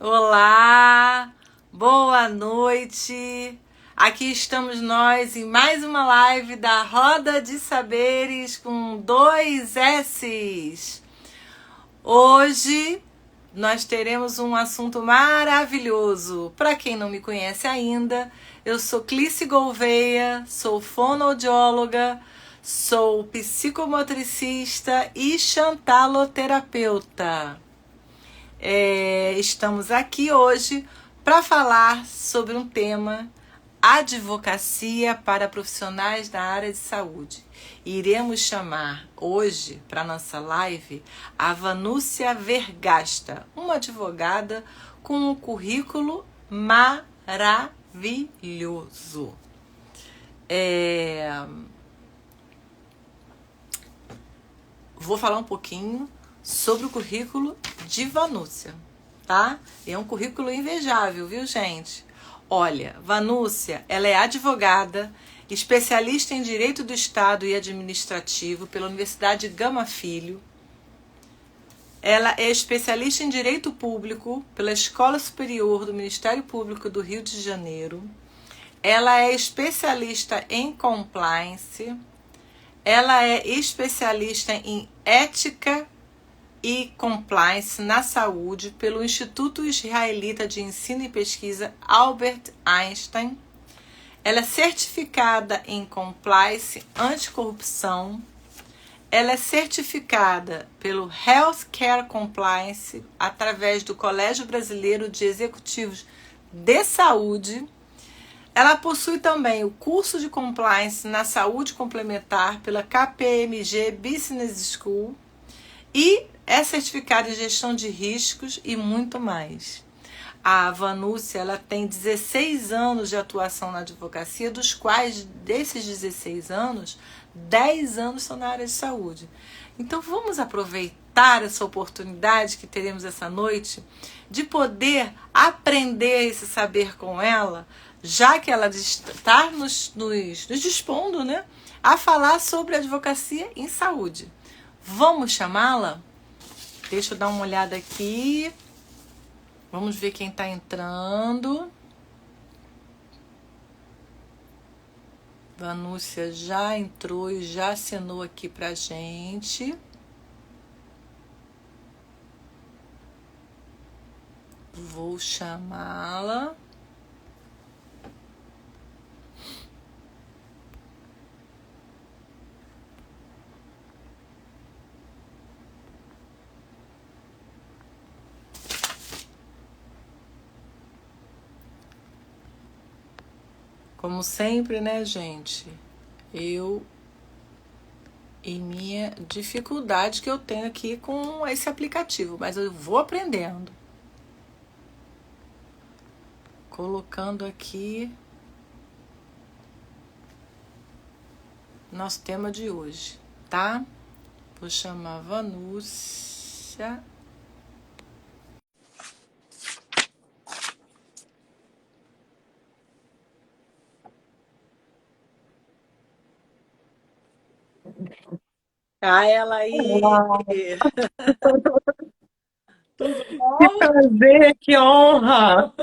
Olá, boa noite. Aqui estamos nós em mais uma live da Roda de Saberes com dois S's. Hoje nós teremos um assunto maravilhoso. Para quem não me conhece ainda, eu sou Clícia Gouveia, sou fonoaudióloga, sou psicomotricista e xantaloterapeuta. Estamos aqui hoje para falar sobre um tema: advocacia para profissionais da área de saúde. Iremos chamar hoje para nossa live a Vanúcia Vergasta, uma advogada com um currículo maravilhoso. Vou falar um pouquinho sobre o currículo de Vanúcia, tá? É um currículo invejável, viu, gente? Olha, Vanúcia, ela é advogada, especialista em Direito do Estado e Administrativo pela Universidade Gama Filho. Ela é especialista em Direito Público pela Escola Superior do Ministério Público do Rio de Janeiro. Ela é especialista em Compliance. Ela é especialista em Ética e Compliance na Saúde pelo Instituto Israelita de Ensino e Pesquisa Albert Einstein. Ela é certificada em Compliance Anticorrupção. Ela é certificada pelo Healthcare Compliance através do Colégio Brasileiro de Executivos de Saúde. Ela possui também o curso de Compliance na Saúde Complementar pela KPMG Business School e é certificada em gestão de riscos e muito mais. A Vanúcia, ela tem 16 anos de atuação na advocacia, dos quais, desses 16 anos, 10 anos são na área de saúde. Então, vamos aproveitar essa oportunidade que teremos essa noite de poder aprender esse saber com ela, já que ela está nos dispondo, né, a falar sobre advocacia em saúde. Vamos chamá-la? Deixa eu dar uma olhada aqui. Vamos ver quem está entrando. Vanúcia já entrou e já assinou aqui pra gente. Vou chamá-la. Como sempre, né, gente? E minha dificuldade que eu tenho aqui com esse aplicativo, mas eu vou aprendendo. Colocando aqui nosso tema de hoje, tá? Vou chamar a Vanúcia. Ela aí. Olá. Tudo Que bom? prazer, que honra!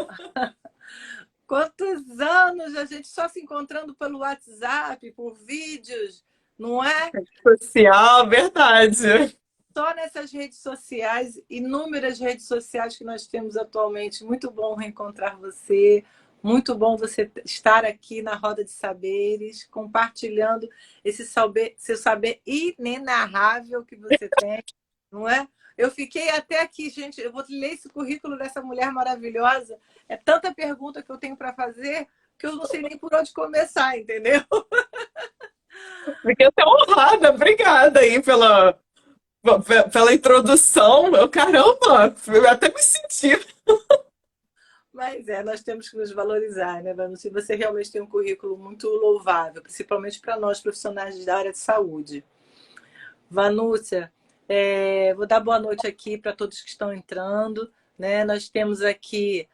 Quantos anos a gente só se encontrando pelo WhatsApp, por vídeos, não é? Social, verdade. Só nessas redes sociais, inúmeras redes sociais que nós temos atualmente. Muito bom reencontrar você. Muito bom você estar aqui na Roda de Saberes, compartilhando esse saber, seu saber inenarrável que você tem, não é? Eu fiquei até aqui, gente. Eu vou ler esse currículo dessa mulher maravilhosa. É tanta pergunta que eu tenho para fazer que eu não sei nem por onde começar, entendeu? Fiquei até honrada, obrigada aí pela introdução. Meu caramba, eu até me senti. Mas nós temos que nos valorizar, né, Vanúcia? Você realmente tem um currículo muito louvável, principalmente para nós profissionais da área de saúde. Vanúcia, vou dar boa noite aqui para todos que estão entrando, né? Nós temos aqui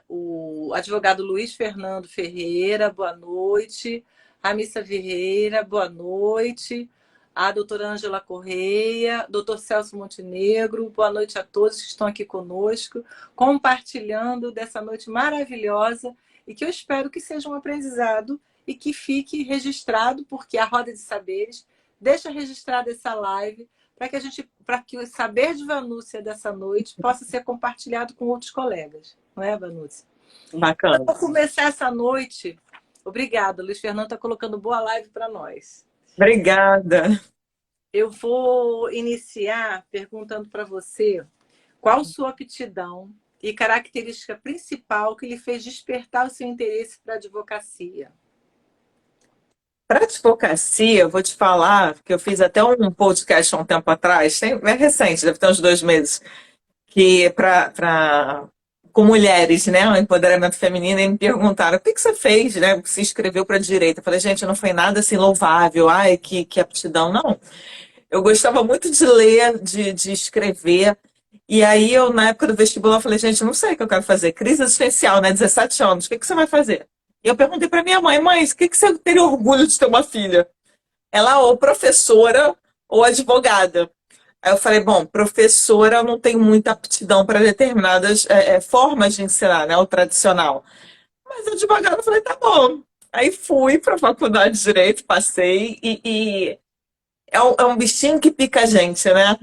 o advogado Luiz Fernando Ferreira, boa noite. Ramissa Vieira, boa noite. a doutora Ângela Correia, doutor Celso Montenegro. Boa noite a todos que estão aqui conosco, compartilhando dessa noite maravilhosa e que eu espero que seja um aprendizado e que fique registrado, porque a Roda de Saberes deixa registrada essa live para que o saber de Vanúcia dessa noite possa ser compartilhado com outros colegas. Não é, Vanúcia? Bacana. Para começar essa noite, obrigada, Luiz Fernando está colocando boa live para nós. Obrigada. Eu vou iniciar perguntando para você qual sua aptidão e característica principal que lhe fez despertar o seu interesse para a advocacia. Para advocacia, eu vou te falar que eu fiz até um podcast há um tempo atrás, é recente, deve ter uns 2 meses, que com mulheres, né, o empoderamento feminino, e me perguntaram, o que você fez, né, se inscreveu para a direita? Eu falei, gente, não foi nada assim louvável, ai, que aptidão, não. Eu gostava muito de ler, de escrever, e aí eu, na época do vestibular, falei, gente, não sei o que eu quero fazer, crise existencial, né, 17 anos, o que você vai fazer? E eu perguntei para minha mãe, mãe, o que você teria orgulho de ter uma filha? Ela ou professora ou advogada. Aí eu falei, bom, professora eu não tenho muita aptidão para determinadas formas de ensinar, né, o tradicional. Mas advogada eu falei, tá bom. Aí fui para a faculdade de Direito, passei, e é um bichinho que pica a gente, né?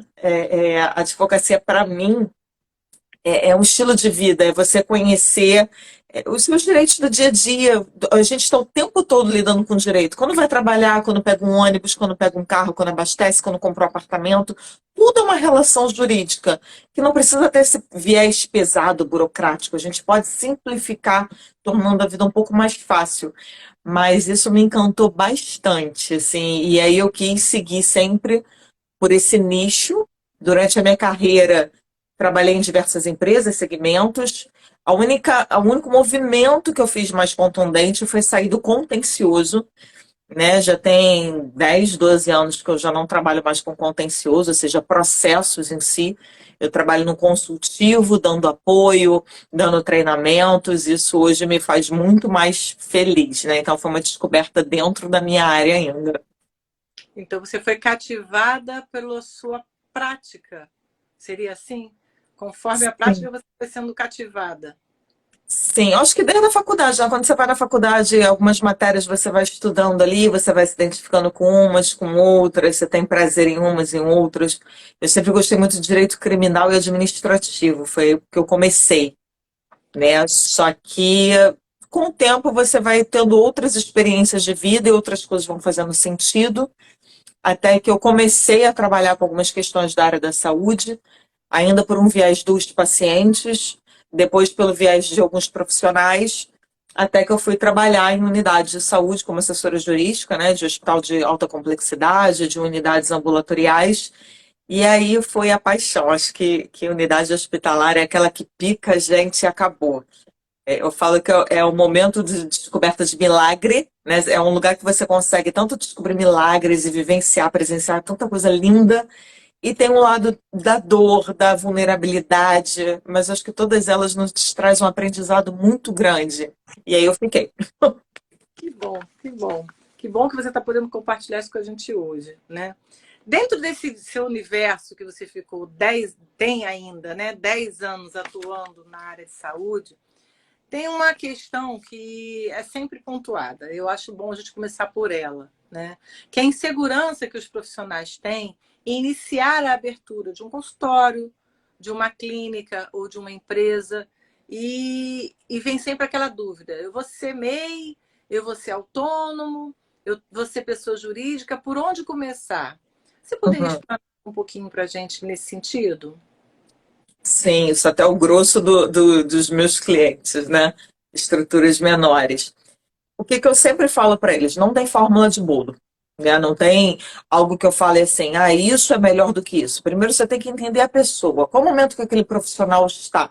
A advocacia, para mim, é um estilo de vida, é você conhecer os seus direitos do dia a dia. A gente está o tempo todo lidando com direito. Quando vai trabalhar, quando pega um ônibus, quando pega um carro, quando abastece, quando compra um apartamento, tudo é uma relação jurídica, que não precisa ter esse viés pesado, burocrático. A gente pode simplificar, tornando a vida um pouco mais fácil. Mas isso me encantou bastante, assim, e aí eu quis seguir sempre por esse nicho. Durante a minha carreira, trabalhei em diversas empresas, segmentos. O único movimento que eu fiz mais contundente foi sair do contencioso, né? Já tem 10, 12 anos que eu já não trabalho mais com contencioso, ou seja, processos em si. Eu trabalho no consultivo, dando apoio, dando treinamentos. Isso hoje me faz muito mais feliz, né? Então foi uma descoberta dentro da minha área ainda. Então você foi cativada pela sua prática. Seria assim? Conforme a prática, você foi sendo cativada. Sim, acho que desde a faculdade, né? Quando você vai na faculdade, algumas matérias você vai estudando ali, você vai se identificando com umas, com outras, você tem prazer em umas e em outras. Eu sempre gostei muito de direito criminal e administrativo, foi o que eu comecei, né? Só que com o tempo você vai tendo outras experiências de vida e outras coisas vão fazendo sentido, até que eu comecei a trabalhar com algumas questões da área da saúde, ainda por um viés dos pacientes, depois pelo viés de alguns profissionais, até que eu fui trabalhar em unidades de saúde como assessora jurídica, né, de hospital de alta complexidade, de unidades ambulatoriais, e aí foi a paixão. Acho que unidade hospitalar é aquela que pica a gente e acabou. Eu falo que é o momento de descoberta de milagre, né? É um lugar que você consegue tanto descobrir milagres e vivenciar, presenciar tanta coisa linda, e tem um lado da dor, da vulnerabilidade, mas acho que todas elas nos trazem um aprendizado muito grande. E aí eu fiquei. Que bom, que bom. Que bom que você está podendo compartilhar isso com a gente hoje, né? Dentro desse seu universo que você ficou tem ainda, né, 10 anos atuando na área de saúde, tem uma questão que é sempre pontuada. Eu acho bom a gente começar por ela, né? Que é a insegurança que os profissionais têm em iniciar a abertura de um consultório, de uma clínica ou de uma empresa, e vem sempre aquela dúvida: eu vou ser MEI, eu vou ser autônomo, eu vou ser pessoa jurídica, por onde começar? Você poderia Uhum. explicar um pouquinho para a gente nesse sentido? Sim, isso até é o grosso dos meus clientes, né? Estruturas menores. O que eu sempre falo para eles? Não tem fórmula de bolo, né? Não tem algo que eu fale assim, ah, isso é melhor do que isso. Primeiro você tem que entender a pessoa, qual o momento que aquele profissional está.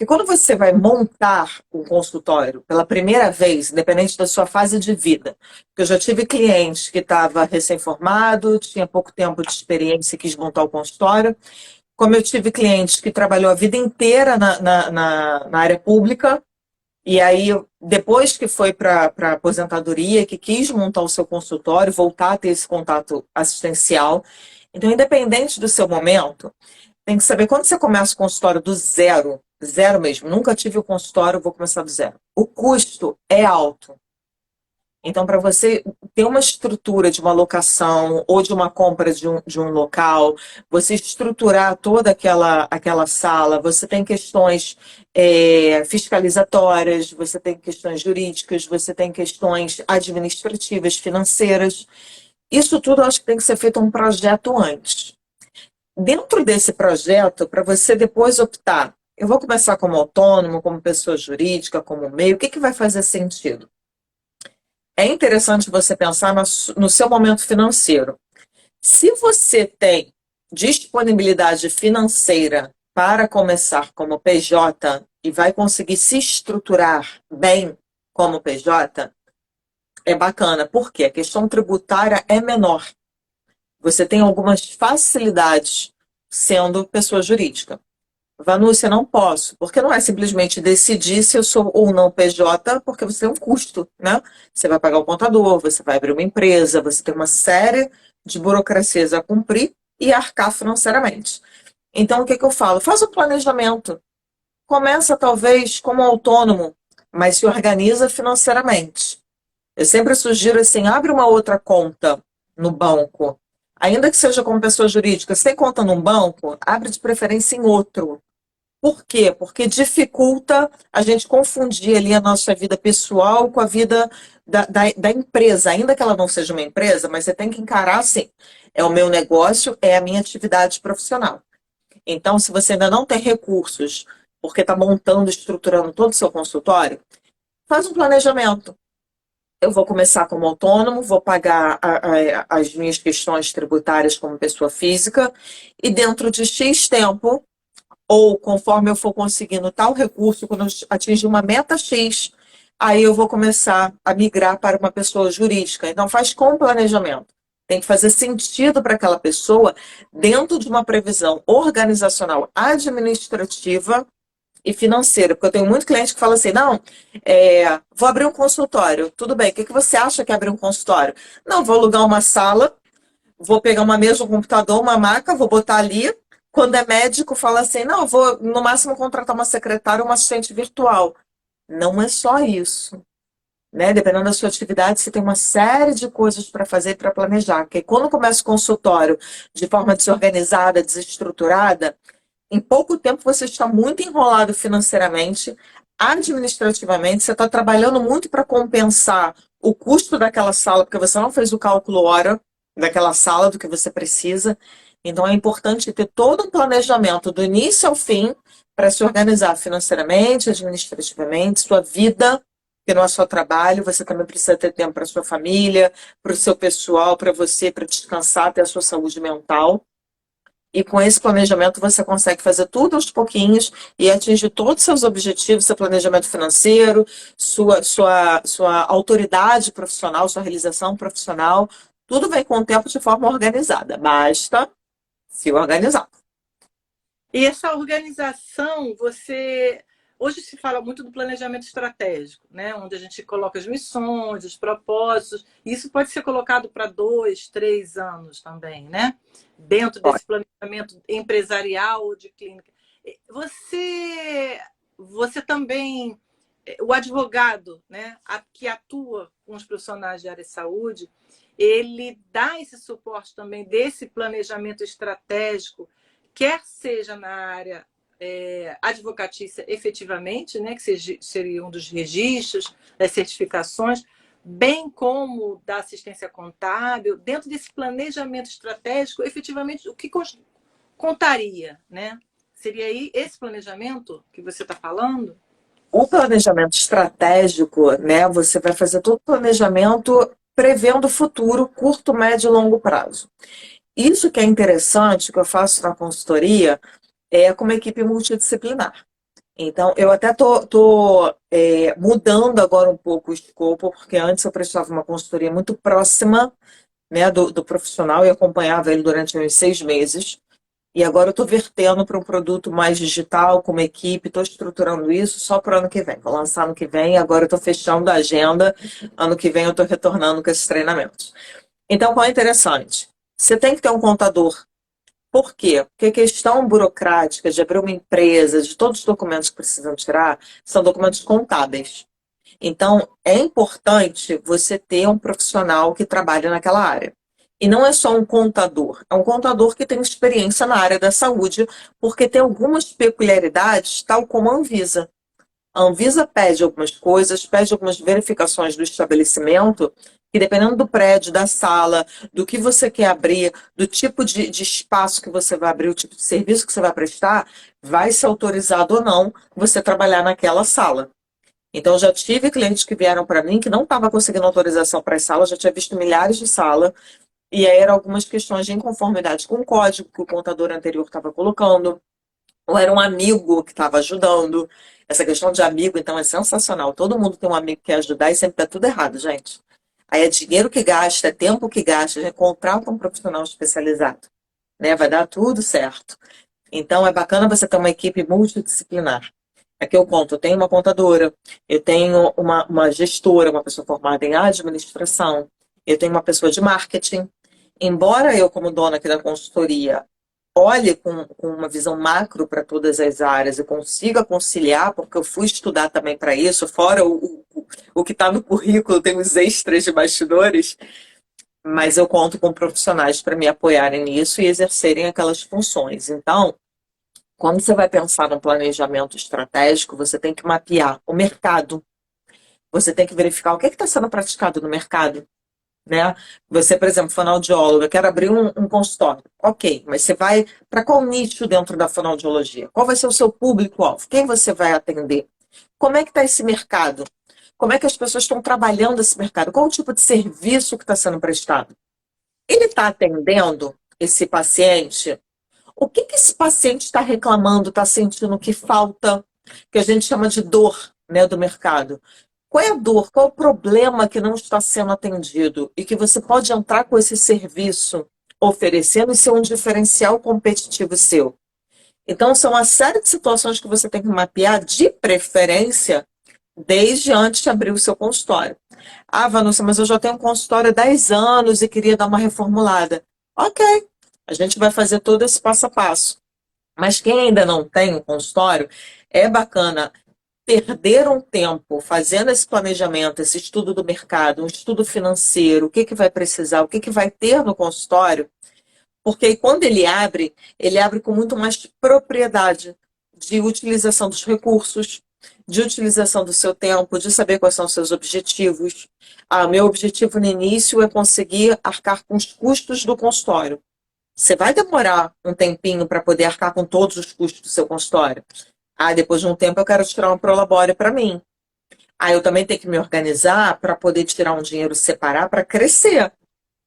E quando você vai montar um consultório pela primeira vez, independente da sua fase de vida, porque eu já tive cliente que estava recém-formado, tinha pouco tempo de experiência e quis montar o consultório, como eu tive cliente que trabalhou a vida inteira na área pública E aí, depois que foi para a aposentadoria, que quis montar o seu consultório, voltar a ter esse contato assistencial. Então, independente do seu momento, tem que saber quando você começa o consultório do zero, zero mesmo, nunca tive o consultório, vou começar do zero. O custo é alto. Então, para você ter uma estrutura de uma locação ou de uma compra de um local, você estruturar toda aquela sala, você tem questões fiscalizatórias, você tem questões jurídicas, você tem questões administrativas, financeiras. Isso tudo eu acho que tem que ser feito um projeto antes. Dentro desse projeto, para você depois optar, eu vou começar como autônomo, como pessoa jurídica, como meio, o que vai fazer sentido? É interessante você pensar no seu momento financeiro. Se você tem disponibilidade financeira para começar como PJ e vai conseguir se estruturar bem como PJ, é bacana. Por quê? A questão tributária é menor. Você tem algumas facilidades sendo pessoa jurídica. Vanúcia, não posso, porque não é simplesmente decidir se eu sou ou não PJ, porque você tem um custo, né? Você vai pagar o contador, você vai abrir uma empresa, você tem uma série de burocracias a cumprir e arcar financeiramente. Então, o que eu falo? Faz um planejamento. Começa, talvez, como autônomo, mas se organiza financeiramente. Eu sempre sugiro assim, abre uma outra conta no banco. Ainda que seja como pessoa jurídica, se tem conta num banco, abre de preferência em outro. Por quê? Porque dificulta a gente confundir ali a nossa vida pessoal com a vida da empresa. Ainda que ela não seja uma empresa, mas você tem que encarar assim, é o meu negócio, é a minha atividade profissional. Então, se você ainda não tem recursos, porque está montando, estruturando todo o seu consultório, faz um planejamento. Eu vou começar como autônomo, vou pagar as minhas questões tributárias como pessoa física, e dentro de X tempo, ou conforme eu for conseguindo tal recurso, quando eu atingir uma meta X, aí eu vou começar a migrar para uma pessoa jurídica. Então, faz com planejamento. Tem que fazer sentido para aquela pessoa dentro de uma previsão organizacional, administrativa e financeira. Porque eu tenho muito cliente que fala assim, não, vou abrir um consultório. Tudo bem, o que você acha que é abrir um consultório? Não, vou alugar uma sala, vou pegar uma mesa, um computador, uma maca, vou botar ali. Quando é médico, fala assim, não, eu vou no máximo contratar uma secretária ou uma assistente virtual. Não é só isso. Né? Dependendo da sua atividade, você tem uma série de coisas para fazer e para planejar. Porque quando começa o consultório de forma desorganizada, desestruturada, em pouco tempo você está muito enrolado financeiramente, administrativamente, você está trabalhando muito para compensar o custo daquela sala, porque você não fez o cálculo hora daquela sala, do que você precisa. Então é importante ter todo um planejamento do início ao fim para se organizar financeiramente, administrativamente, sua vida, que não é só trabalho, você também precisa ter tempo para sua família, para o seu pessoal, para você, para descansar, ter a sua saúde mental. E com esse planejamento você consegue fazer tudo aos pouquinhos e atingir todos os seus objetivos, seu planejamento financeiro, sua autoridade profissional, sua realização profissional. Tudo vem com o tempo de forma organizada. Basta se organizar. E essa organização, você. Hoje se fala muito do planejamento estratégico, né? Onde a gente coloca as missões, os propósitos. Isso pode ser colocado para 2, 3 anos também, né? Dentro desse planejamento empresarial ou de clínica. Você também, o advogado, né, que atua com os profissionais de área de saúde, ele dá esse suporte também desse planejamento estratégico, quer seja na área advocatícia efetivamente, né, que seria um dos registros, das certificações, bem como da assistência contábil, dentro desse planejamento estratégico, efetivamente, o que contaria, né? Seria aí esse planejamento que você está falando? O planejamento estratégico, né? Você vai fazer todo o planejamento prevendo o futuro, curto, médio e longo prazo. Isso que é interessante, que eu faço na consultoria, é com uma equipe multidisciplinar. Então, eu até tô mudando agora um pouco o escopo, porque antes eu prestava uma consultoria muito próxima, né, do profissional e acompanhava ele durante uns 6 meses. E agora eu estou vertendo para um produto mais digital, com uma equipe, estou estruturando isso só para o ano que vem. Vou lançar ano que vem, agora eu estou fechando a agenda. Ano que vem eu estou retornando com esses treinamentos. Então, qual é interessante? Você tem que ter um contador. Por quê? Porque a questão burocrática de abrir uma empresa, de todos os documentos que precisam tirar, são documentos contábeis. Então, é importante você ter um profissional que trabalhe naquela área. E não é só um contador, é um contador que tem experiência na área da saúde, porque tem algumas peculiaridades, tal como a Anvisa. A Anvisa pede algumas coisas, pede algumas verificações do estabelecimento, e dependendo do prédio, da sala, do que você quer abrir, do tipo de espaço que você vai abrir, o tipo de serviço que você vai prestar, vai ser autorizado ou não você trabalhar naquela sala. Então, eu já tive clientes que vieram para mim que não estava conseguindo autorização para as salas, já tinha visto milhares de salas, e aí eram algumas questões de inconformidade com o código que o contador anterior estava colocando, ou era um amigo que estava ajudando. Essa questão de amigo, então, é sensacional. Todo mundo tem um amigo que quer ajudar e sempre dá tudo errado, gente. Aí é dinheiro que gasta, é tempo que gasta, já contrata um profissional especializado, né? Vai dar tudo certo. Então, é bacana você ter uma equipe multidisciplinar. Aqui eu conto, eu tenho uma contadora, eu tenho uma gestora, uma pessoa formada em administração, eu tenho uma pessoa de marketing. Embora eu, como dona aqui da consultoria, olhe com uma visão macro para todas as áreas e consiga conciliar, porque eu fui estudar também para isso, fora o que está no currículo, tem os extras de bastidores, mas eu conto com profissionais para me apoiarem nisso e exercerem aquelas funções. Então, quando você vai pensar no planejamento estratégico, você tem que mapear o mercado, você tem que verificar o que está sendo praticado no mercado, né? Você, por exemplo, fonoaudióloga, quer abrir um consultório. Ok, mas você vai para qual nicho dentro da fonoaudiologia? Qual vai ser o seu público-alvo? Quem você vai atender? Como é que está esse mercado? Como é que as pessoas estão trabalhando esse mercado? Qual o tipo de serviço que está sendo prestado? Ele está atendendo esse paciente? O que que esse paciente está reclamando, está sentindo que falta, que a gente chama de dor, né, do mercado? Qual é a dor? Qual é o problema que não está sendo atendido? E que você pode entrar com esse serviço oferecendo e ser um diferencial competitivo seu. Então, são uma série de situações que você tem que mapear, de preferência, desde antes de abrir o seu consultório. Ah, Vanessa, mas eu já tenho um consultório há 10 anos e queria dar uma reformulada. Ok, a gente vai fazer todo esse passo a passo. Mas quem ainda não tem um consultório, é bacana perder um tempo fazendo esse planejamento, esse estudo do mercado, um estudo financeiro, o que que vai precisar, o que que vai ter no consultório, porque aí quando ele abre com muito mais propriedade de utilização dos recursos, de utilização do seu tempo, de saber quais são os seus objetivos. Ah, meu objetivo no início é conseguir arcar com os custos do consultório. Você vai demorar um tempinho para poder arcar com todos os custos do seu consultório. Ah, depois de um tempo eu quero tirar uma prolabore para mim. Ah, eu também tenho que me organizar para poder tirar um dinheiro, separar para crescer.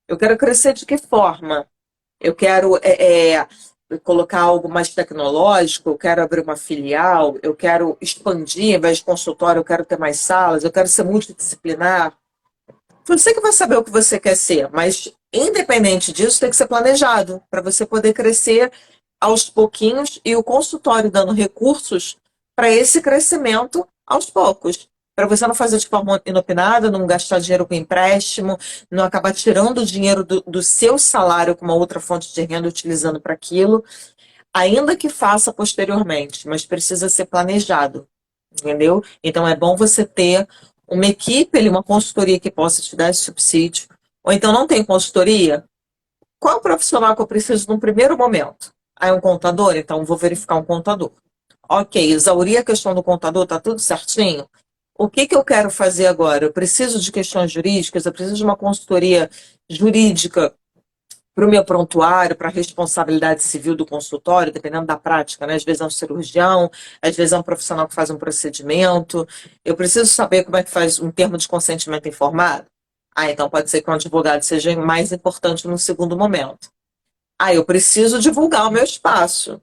Eu quero crescer de que forma? Eu quero colocar algo mais tecnológico, eu quero abrir uma filial, eu quero expandir, ao invés de consultório, eu quero ter mais salas, eu quero ser multidisciplinar. Você que vai saber o que você quer ser, mas independente disso, tem que ser planejado para você poder crescer aos pouquinhos e o consultório dando recursos para esse crescimento aos poucos. Para você não fazer de forma inopinada, não gastar dinheiro com empréstimo, não acabar tirando o dinheiro do seu salário com uma outra fonte de renda utilizando para aquilo, ainda que faça posteriormente, mas precisa ser planejado, entendeu? Então é bom você ter uma equipe, uma consultoria que possa te dar esse subsídio, ou então não tem consultoria, qual é o profissional que eu preciso no primeiro momento? Ah, é um contador? Então vou verificar um contador. Ok, exauri a questão do contador, tá tudo certinho? O que que eu quero fazer agora? Eu preciso de questões jurídicas, eu preciso de uma consultoria jurídica para o meu prontuário, para a responsabilidade civil do consultório, dependendo da prática, né? Às vezes é um cirurgião, às vezes é um profissional que faz um procedimento. Eu preciso saber como é que faz um termo de consentimento informado. Ah, então pode ser que um advogado seja mais importante no segundo momento. Ah, eu preciso divulgar o meu espaço.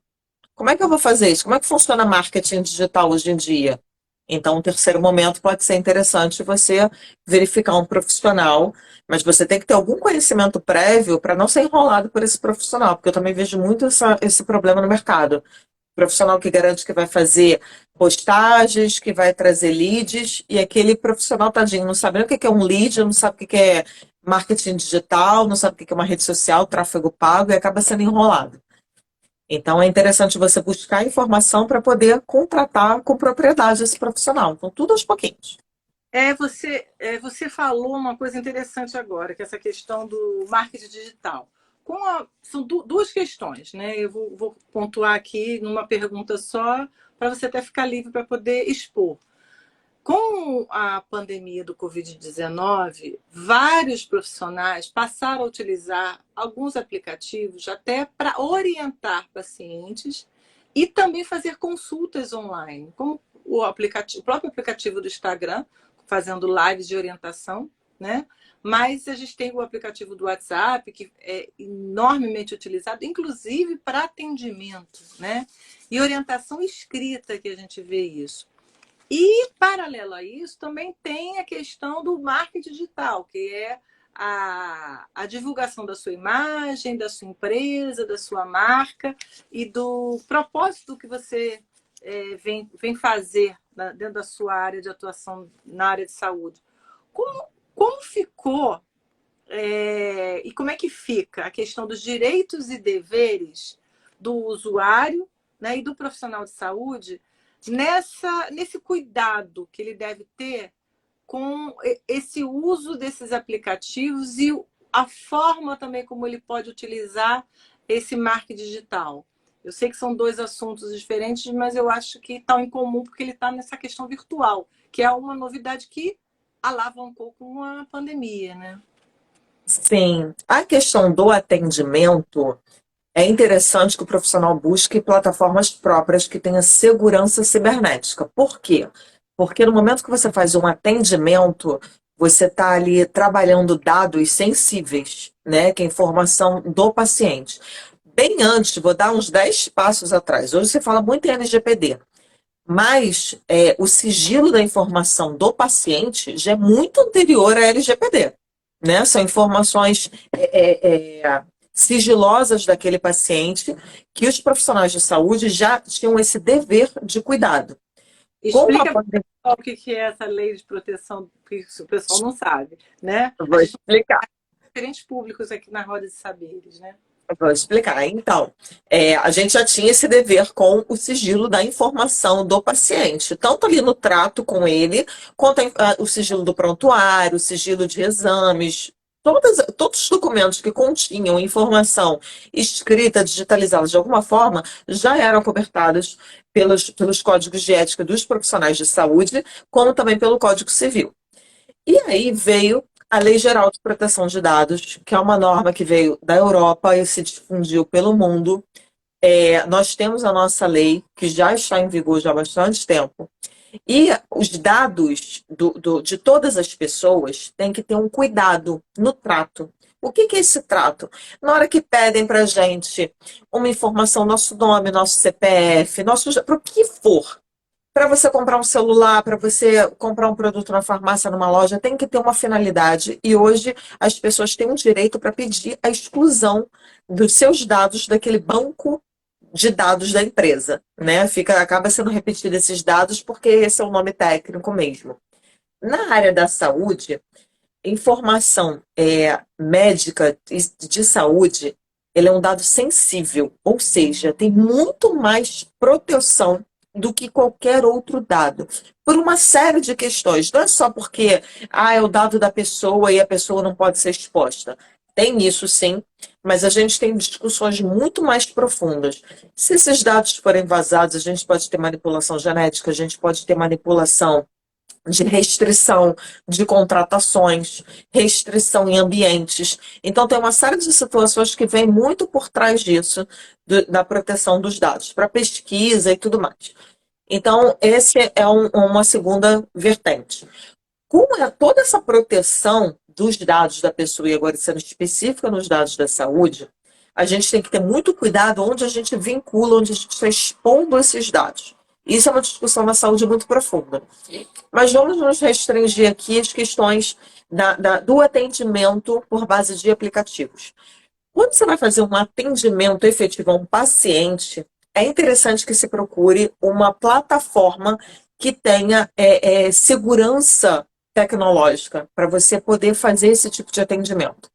Como é que eu vou fazer isso? Como é que funciona marketing digital hoje em dia? Então, o terceiro momento pode ser interessante você verificar um profissional, mas você tem que ter algum conhecimento prévio para não ser enrolado por esse profissional, porque eu também vejo muito esse problema no mercado. Profissional que garante que vai fazer postagens, que vai trazer leads, e aquele profissional, tadinho, não sabe nem o que é um lead, não sabe o que é marketing digital, não sabe o que é uma rede social, tráfego pago, e acaba sendo enrolado. Então, é interessante você buscar informação para poder contratar com propriedade esse profissional. Então, tudo aos pouquinhos. Você falou uma coisa interessante agora, que é essa questão do marketing digital. São duas questões, né? Eu vou pontuar aqui numa pergunta só, para você até ficar livre para poder expor. Com a pandemia do Covid-19, vários profissionais passaram a utilizar alguns aplicativos até para orientar pacientes e também fazer consultas online, como o próprio aplicativo do Instagram, fazendo lives de orientação, né? Mas a gente tem o aplicativo do WhatsApp, que é enormemente utilizado, inclusive para atendimento, né? E orientação escrita, que a gente vê isso. E, paralelo a isso, também tem a questão do marketing digital, que é a divulgação da sua imagem, da sua empresa, da sua marca e do propósito que você vem fazer dentro da sua área de atuação na área de saúde. Como ficou e como é que fica a questão dos direitos e deveres do usuário, né, e do profissional de saúde nesse cuidado que ele deve ter com esse uso desses aplicativos e a forma também como ele pode utilizar esse marketing digital? Eu sei que são dois assuntos diferentes, mas eu acho que estão em comum porque ele está nessa questão virtual, que é uma novidade que alavancou com a pandemia, né? Sim, a questão do atendimento é interessante que o profissional busque plataformas próprias que tenham segurança cibernética. Por quê? Porque no momento que você faz um atendimento, você está ali trabalhando dados sensíveis, né? Que é a informação do paciente. Bem antes, vou dar uns 10 passos atrás. Hoje você fala muito em LGPD, mas o sigilo da informação do paciente já é muito anterior à LGPD, né? São informações sigilosas daquele paciente que os profissionais de saúde já tinham esse dever de cuidado. Explica o que é essa lei de proteção, que o pessoal não sabe, né? Vou explicar. Diferentes públicos aqui na Roda de Saberes, né? Vou explicar. Então, a gente já tinha esse dever com o sigilo da informação do paciente, tanto ali no trato com ele, quanto o sigilo do prontuário, o sigilo de exames, todos os documentos que continham informação escrita, digitalizada de alguma forma, já eram cobertados pelos códigos de ética dos profissionais de saúde, como também pelo Código Civil. E aí veio a Lei Geral de Proteção de Dados, que é uma norma que veio da Europa e se difundiu pelo mundo. Nós temos a nossa lei, que já está em vigor já há bastante tempo. E os dados de todas as pessoas têm que ter um cuidado no trato. O que é esse trato? Na hora que pedem para a gente uma informação, nosso nome, nosso CPF, para o que for, para você comprar um celular, para você comprar um produto na farmácia, numa loja, tem que ter uma finalidade. E hoje as pessoas têm um direito para pedir a exclusão dos seus dados daquele banco de dados da empresa, né? Acaba sendo repetido esses dados porque esse é o nome técnico mesmo. Na área da saúde, informação médica de saúde, ele é um dado sensível, ou seja, tem muito mais proteção do que qualquer outro dado, por uma série de questões. Não é só porque é o dado da pessoa e a pessoa não pode ser exposta. Tem isso sim, mas a gente tem discussões muito mais profundas. Se esses dados forem vazados, a gente pode ter manipulação genética, a gente pode ter manipulação de restrição de contratações, restrição em ambientes. Então, tem uma série de situações que vem muito por trás disso, da proteção dos dados, para pesquisa e tudo mais. Então, esse é uma segunda vertente. Com toda essa proteção dos dados da pessoa, e agora sendo específica nos dados da saúde, a gente tem que ter muito cuidado onde a gente vincula, onde a gente está expondo esses dados. Isso é uma discussão na saúde muito profunda. Mas vamos nos restringir aqui às questões do atendimento por base de aplicativos. Quando você vai fazer um atendimento efetivo a um paciente, é interessante que se procure uma plataforma que tenha segurança tecnológica para você poder fazer esse tipo de atendimento.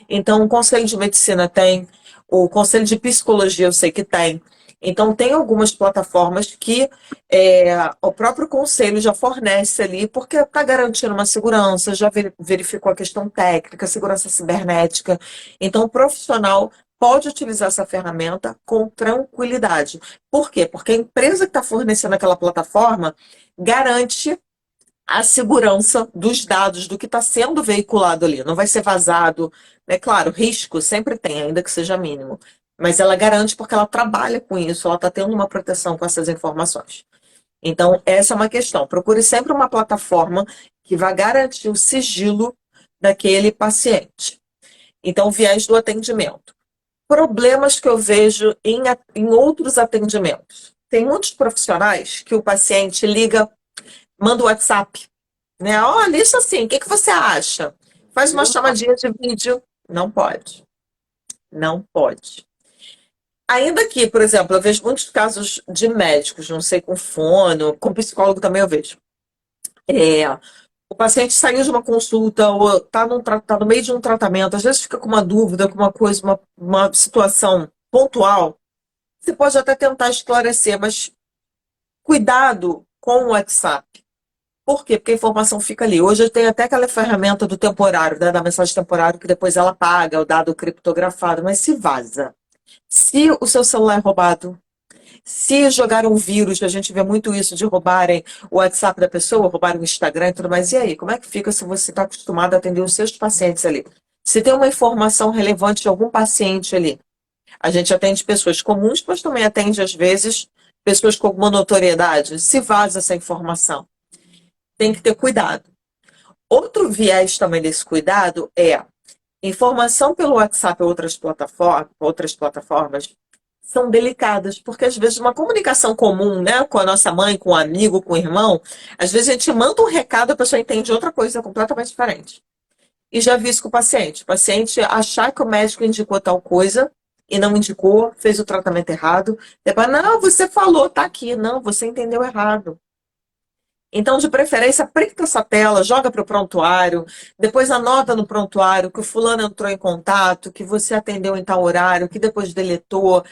Então, o Conselho de Medicina tem, o Conselho de Psicologia eu sei que tem. Então, tem algumas plataformas que o próprio conselho já fornece ali, porque está garantindo uma segurança, já verificou a questão técnica, segurança cibernética. Então, o profissional pode utilizar essa ferramenta com tranquilidade. Por quê? Porque a empresa que está fornecendo aquela plataforma garante a segurança dos dados, do que está sendo veiculado ali. Não vai ser vazado. É claro, risco sempre tem, ainda que seja mínimo. Mas ela garante porque ela trabalha com isso, ela está tendo uma proteção com essas informações. Então, essa é uma questão. Procure sempre uma plataforma que vai garantir o sigilo daquele paciente. Então, o viés do atendimento. Problemas que eu vejo em outros atendimentos. Tem muitos profissionais que o paciente liga, manda o WhatsApp, né? Olha, isso assim, o que você acha? Faz uma chamadinha de vídeo. Não pode. Não pode. Ainda que, por exemplo, eu vejo muitos casos de médicos, não sei, com fono, com psicólogo também eu vejo. O paciente saiu de uma consulta ou está no meio de um tratamento, às vezes fica com uma dúvida, com uma coisa, uma situação pontual. Você pode até tentar esclarecer, mas cuidado com o WhatsApp. Por quê? Porque a informação fica ali. Hoje tem até aquela ferramenta do temporário, né, da mensagem temporária, que depois ela paga o dado criptografado, mas se vaza. Se o seu celular é roubado, se jogaram um vírus, a gente vê muito isso de roubarem o WhatsApp da pessoa, roubarem o Instagram e tudo mais. E aí, como é que fica se você está acostumado a atender os seus pacientes ali? Se tem uma informação relevante de algum paciente ali, a gente atende pessoas comuns, mas também atende, às vezes, pessoas com alguma notoriedade. Se vaza essa informação, tem que ter cuidado. Outro viés também desse cuidado é informação pelo WhatsApp ou outras plataformas são delicadas, porque às vezes uma comunicação comum, né, com a nossa mãe, com um amigo, com o irmão, às vezes a gente manda um recado, a pessoa entende outra coisa completamente diferente. E já vi isso com o paciente achar que o médico indicou tal coisa e não indicou, fez o tratamento errado. Depois, não, você falou, tá aqui. Não, você entendeu errado. Então, de preferência, printa essa tela, joga para o prontuário, depois anota no prontuário que o fulano entrou em contato, que você atendeu em tal horário, que depois deletou.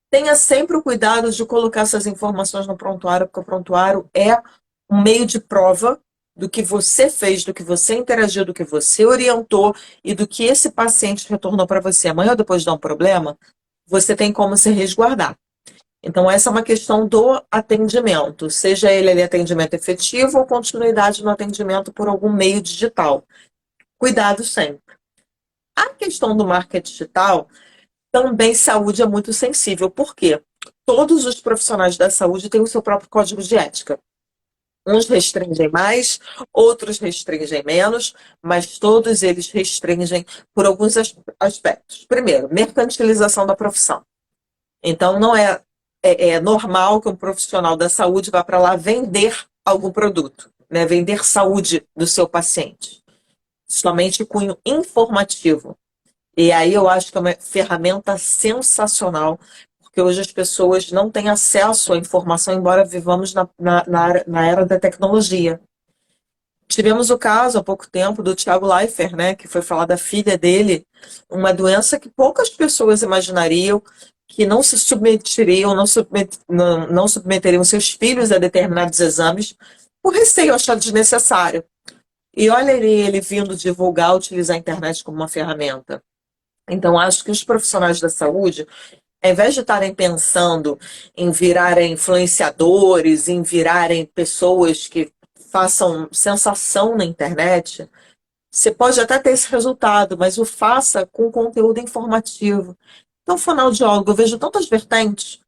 Tenha sempre o cuidado de colocar essas informações no prontuário, porque o prontuário é um meio de prova do que você fez, do que você interagiu, do que você orientou e do que esse paciente retornou para você. Amanhã ou depois de dar um problema, você tem como se resguardar. Então, essa é uma questão do atendimento, seja ele atendimento efetivo ou continuidade no atendimento por algum meio digital. Cuidado sempre. A questão do marketing digital, também saúde é muito sensível. Por quê? Todos os profissionais da saúde têm o seu próprio código de ética. Uns restringem mais, outros restringem menos, mas todos eles restringem por alguns aspectos. Primeiro, mercantilização da profissão. Então, não é normal que um profissional da saúde vá para lá vender algum produto, né? Vender saúde do seu paciente. Somente cunho informativo. E aí eu acho que é uma ferramenta sensacional, porque hoje as pessoas não têm acesso à informação, embora vivamos na era da tecnologia. Tivemos o caso há pouco tempo do Thiago Leifert, né, que foi falar da filha dele, uma doença que poucas pessoas imaginariam, que não se submeteriam, não submeteriam seus filhos a determinados exames, por receio achado desnecessário. E olha ele vindo divulgar, utilizar a internet como uma ferramenta. Então, acho que os profissionais da saúde, ao invés de estarem pensando em virarem influenciadores, em virarem pessoas que façam sensação na internet, você pode até ter esse resultado, mas o faça com conteúdo informativo. Então, fonoaudiólogo, eu vejo tantas vertentes.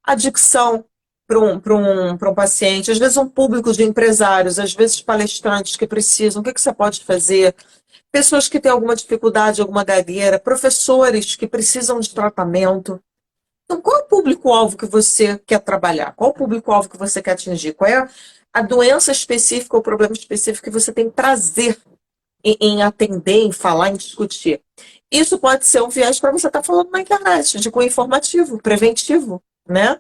Adicção para um paciente, às vezes um público de empresários, às vezes palestrantes que precisam, o que você pode fazer? Pessoas que têm alguma dificuldade, alguma gagueira, professores que precisam de tratamento. Então, qual é o público-alvo que você quer trabalhar? Qual é o público-alvo que você quer atingir? Qual é a doença específica ou problema específico que você tem prazer em atender, em falar, em discutir? Isso pode ser um viés para você estar falando na internet, de cunho informativo, preventivo, né?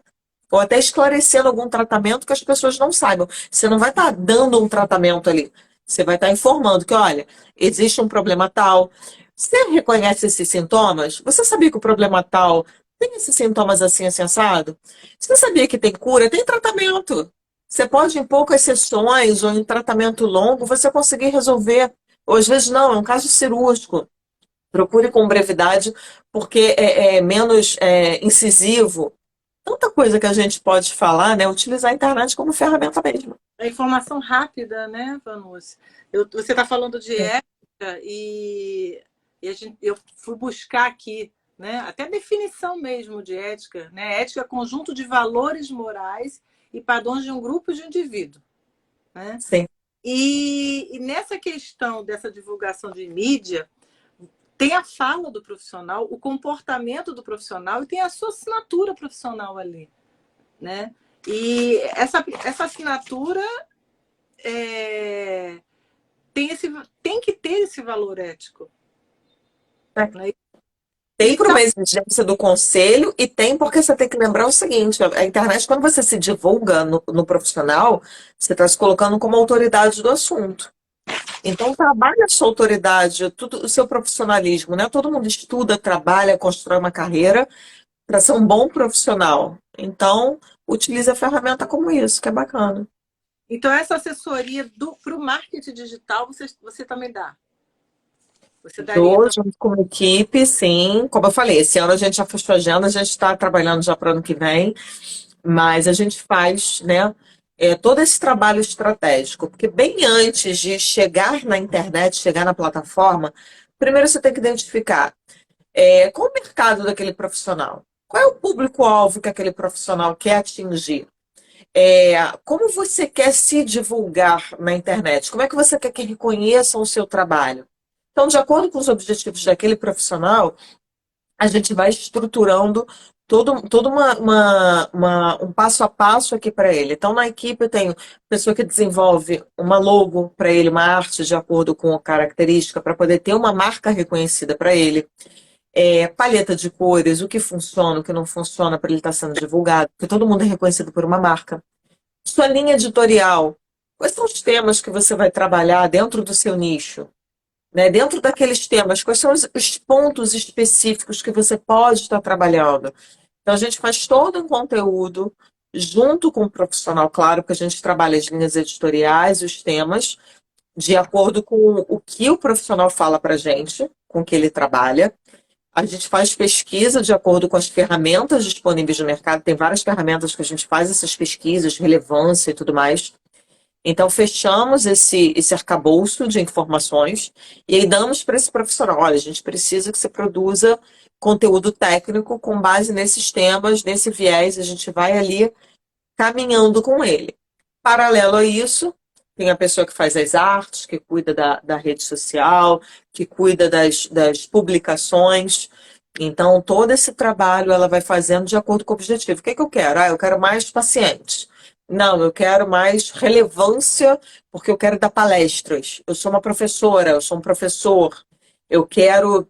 Ou até esclarecendo algum tratamento que as pessoas não saibam. Você não vai estar dando um tratamento ali. Você vai estar informando que, olha, existe um problema tal. Você reconhece esses sintomas? Você sabia que o problema tal tem esses sintomas assim, assim, assado? Você sabia que tem cura? Tem tratamento. Você pode, em poucas sessões ou em tratamento longo, você conseguir resolver. Ou às vezes não, é um caso cirúrgico. Procure com brevidade, porque é menos incisivo. Tanta coisa que a gente pode falar, né? Utilizar a internet como ferramenta mesmo. A informação rápida, né, Vanucci? Você está falando de ética eu fui buscar aqui, né, até definição mesmo de ética, né? Ética é conjunto de valores morais e padrões de um grupo de indivíduos, né? Sim. E nessa questão dessa divulgação de mídia, tem a fala do profissional, o comportamento do profissional e tem a sua assinatura profissional ali, né? E essa assinatura é, tem que ter esse valor ético. É. Né? Tem E para tá, uma exigência do conselho e tem porque você tem que lembrar o seguinte: a internet, quando você se divulga no profissional, você está se colocando como autoridade do assunto. Então, trabalhe a sua autoridade, tudo, o seu profissionalismo, né? Todo mundo estuda, trabalha, constrói uma carreira para ser um bom profissional. Então, utilize a ferramenta como isso, que é bacana. então, essa assessoria para o marketing digital você também dá. Você daria Estou também. junto com a equipe, sim. Como eu falei, esse ano a gente já fechou a agenda, a gente está trabalhando já para o ano que vem, mas a gente faz, né, todo esse trabalho estratégico, porque bem antes de chegar na internet, chegar na plataforma, primeiro você tem que identificar qual o mercado daquele profissional, qual é o público-alvo que aquele profissional quer atingir. Como você quer se divulgar na internet? Como é que você quer que reconheçam o seu trabalho? Então, de acordo com os objetivos daquele profissional, a gente vai estruturando todo um passo a passo aqui para ele. Então, na equipe, eu tenho pessoa que desenvolve uma logo para ele, uma arte de acordo com a característica, para poder ter uma marca reconhecida para ele. Paleta de cores, o que funciona, o que não funciona para ele estar sendo divulgado, porque todo mundo é reconhecido por uma marca. Sua linha editorial. Quais são os temas que você vai trabalhar dentro do seu nicho? Né? Dentro daqueles temas, quais são os pontos específicos que você pode estar trabalhando? Então, a gente faz todo um conteúdo junto com o profissional, claro, que a gente trabalha as linhas editoriais, os temas, de acordo com o que o profissional fala para a gente, com o que ele trabalha. A gente faz pesquisa de acordo com as ferramentas disponíveis no mercado. Tem várias ferramentas que a gente faz essas pesquisas, relevância e tudo mais. Então, fechamos esse arcabouço de informações e aí damos para esse profissional: olha, a gente precisa que você produza conteúdo técnico com base nesses temas, nesse viés, a gente vai ali caminhando com ele. Paralelo a isso, tem a pessoa que faz as artes, que cuida da rede social, que cuida das publicações. Então, todo esse trabalho ela vai fazendo de acordo com o objetivo. O que é que eu quero? Eu quero mais pacientes. Não, eu quero mais relevância, porque eu quero dar palestras. Eu sou uma professora, eu sou um professor. Eu quero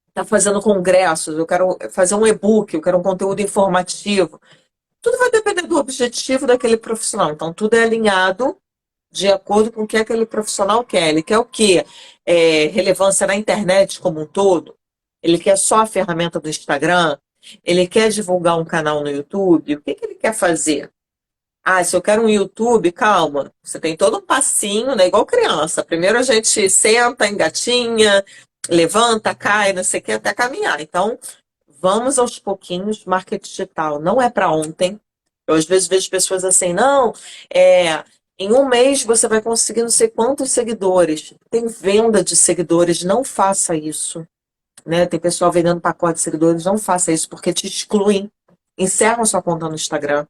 estar fazendo congressos, eu quero fazer um e-book, eu quero um conteúdo informativo. Tudo vai depender do objetivo daquele profissional. Então, tudo é alinhado de acordo com o que aquele profissional quer. Ele quer o quê? Relevância na internet como um todo? Ele quer só a ferramenta do Instagram? Ele quer divulgar um canal no YouTube? O que que ele quer fazer? Se eu quero um YouTube, calma. Você tem todo um passinho, né? Igual criança. Primeiro a gente senta, engatinha, levanta, cai, não sei o que, até caminhar. Então, vamos aos pouquinhos. Marketing digital não é para ontem. Eu às vezes vejo pessoas assim, não, em um mês você vai conseguir não sei quantos seguidores. Tem venda de seguidores, não faça isso. Né? Tem pessoal vendendo pacote de seguidores, não faça isso, porque te excluem. Encerram sua conta no Instagram.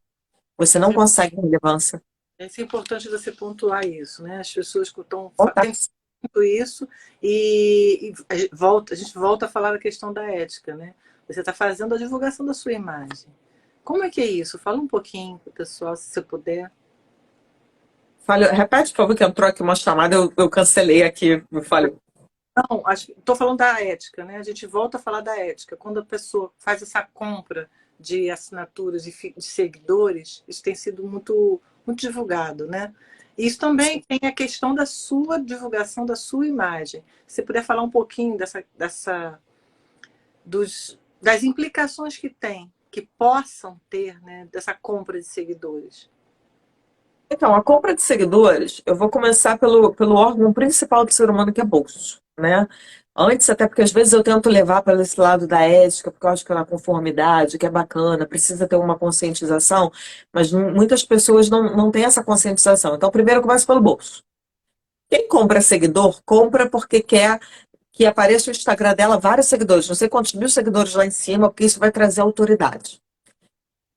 Você não consegue relevância. É importante você pontuar isso, né? As pessoas que estão Opa. tentando isso a gente volta a falar da questão da ética, né? Você está fazendo a divulgação da sua imagem. Como é que é isso? Fala um pouquinho para o pessoal, se você puder. Fale, repete, por favor, que entrou aqui uma chamada, eu cancelei aqui. Me fale. Não, estou falando da ética, né? A gente volta a falar da ética. Quando a pessoa faz essa compra de assinaturas de seguidores, isso tem sido muito divulgado, né? Isso também tem a questão da sua divulgação da sua imagem. Se puder falar um pouquinho das implicações que tem, que possam ter, né, dessa compra de seguidores. Então, a compra de seguidores, eu vou começar pelo órgão principal do ser humano, que é bolso, né? Antes, até porque às vezes eu tento levar para esse lado da ética, porque eu acho que é uma conformidade, que é bacana, precisa ter uma conscientização, mas muitas pessoas não têm essa conscientização. Então, primeiro eu começo pelo bolso. Quem compra seguidor, compra porque quer que apareça o Instagram dela vários seguidores, não sei quantos mil seguidores lá em cima, porque isso vai trazer autoridade.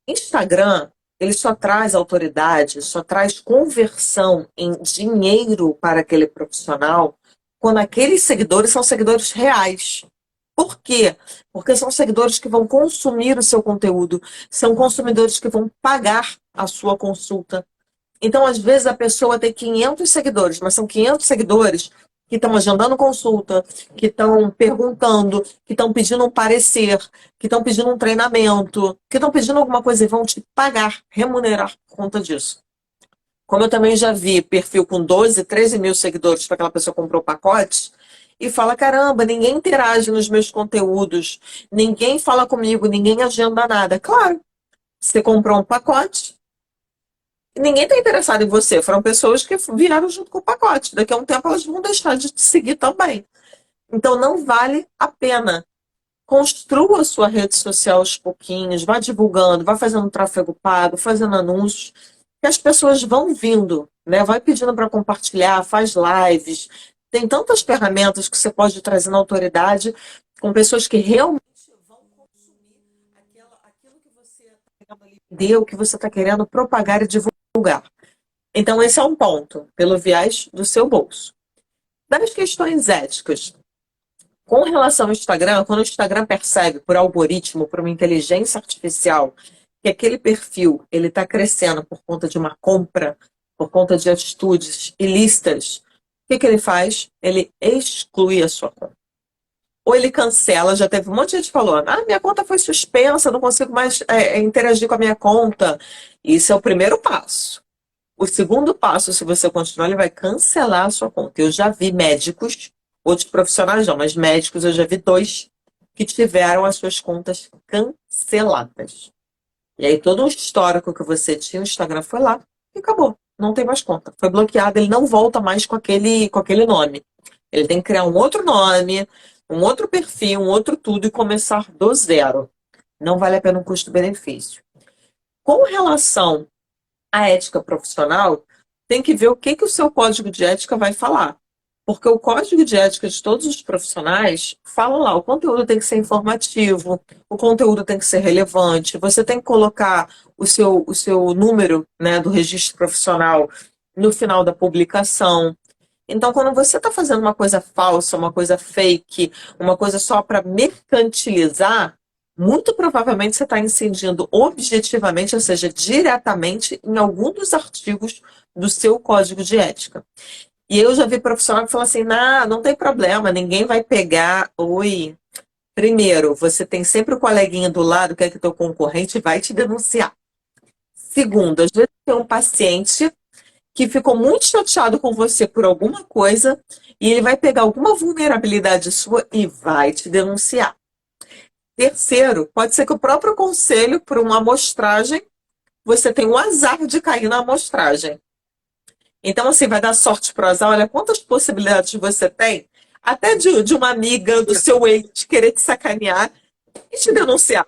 Instagram, ele só traz autoridade, só traz conversão em dinheiro para aquele profissional quando aqueles seguidores são seguidores reais. Por quê? Porque são seguidores que vão consumir o seu conteúdo, são consumidores que vão pagar a sua consulta. Então, às vezes, a pessoa tem 500 seguidores, mas são 500 seguidores que estão agendando consulta, que estão perguntando, que estão pedindo um parecer, que estão pedindo um treinamento, que estão pedindo alguma coisa e vão te pagar, remunerar por conta disso. Como eu também já vi perfil com 12, 13 mil seguidores para aquela pessoa que comprou pacotes e fala, caramba, ninguém interage nos meus conteúdos, ninguém fala comigo, ninguém agenda nada. Claro, você comprou um pacote, ninguém está interessado em você. Foram pessoas que vieram junto com o pacote. Daqui a um tempo elas vão deixar de te seguir também. Então não vale a pena. Construa sua rede social aos pouquinhos, vá divulgando, vá fazendo tráfego pago, fazendo anúncios, que as pessoas vão vindo, né? Vai pedindo para compartilhar, faz lives. Tem tantas ferramentas que você pode trazer na autoridade com pessoas que realmente vão consumir aquilo que você está querendo ali vender, o que você está querendo propagar e divulgar. Então, esse é um ponto, pelo viés do seu bolso. Das questões éticas, com relação ao Instagram, quando o Instagram percebe por algoritmo, por uma inteligência artificial, que aquele perfil ele está crescendo por conta de uma compra, por conta de atitudes ilícitas, o que ele faz? Ele exclui a sua conta. Ou ele cancela, já teve um monte de gente falando, minha conta foi suspensa, não consigo mais interagir com a minha conta. Isso é o primeiro passo. O segundo passo, se você continuar, ele vai cancelar a sua conta. Eu já vi médicos, outros profissionais não, mas médicos eu já vi 2 que tiveram as suas contas canceladas. E aí todo o histórico que você tinha no Instagram foi lá e acabou. Não tem mais conta. Foi bloqueado, ele não volta mais com aquele nome. Ele tem que criar um outro nome, um outro perfil, um outro tudo e começar do zero. Não vale a pena um custo-benefício. Com relação a ética profissional, tem que ver o que o seu código de ética vai falar. Porque o código de ética de todos os profissionais fala lá, o conteúdo tem que ser informativo, o conteúdo tem que ser relevante, você tem que colocar o seu número, né, do registro profissional no final da publicação. Então, quando você está fazendo uma coisa falsa, uma coisa fake, uma coisa só para mercantilizar, muito provavelmente você está incidindo objetivamente, ou seja, diretamente, em algum dos artigos do seu código de ética. E eu já vi profissional que fala assim, não tem problema, ninguém vai pegar. Oi. Primeiro, você tem sempre o coleguinha do lado que é que teu concorrente vai te denunciar. Segundo, às vezes tem um paciente que ficou muito chateado com você por alguma coisa e ele vai pegar alguma vulnerabilidade sua e vai te denunciar. Terceiro, pode ser que o próprio conselho, por uma amostragem, você tem o azar de cair na amostragem. Então, assim, vai dar sorte pro azar. Olha quantas possibilidades você tem, até de uma amiga do seu ex querer te sacanear e te denunciar.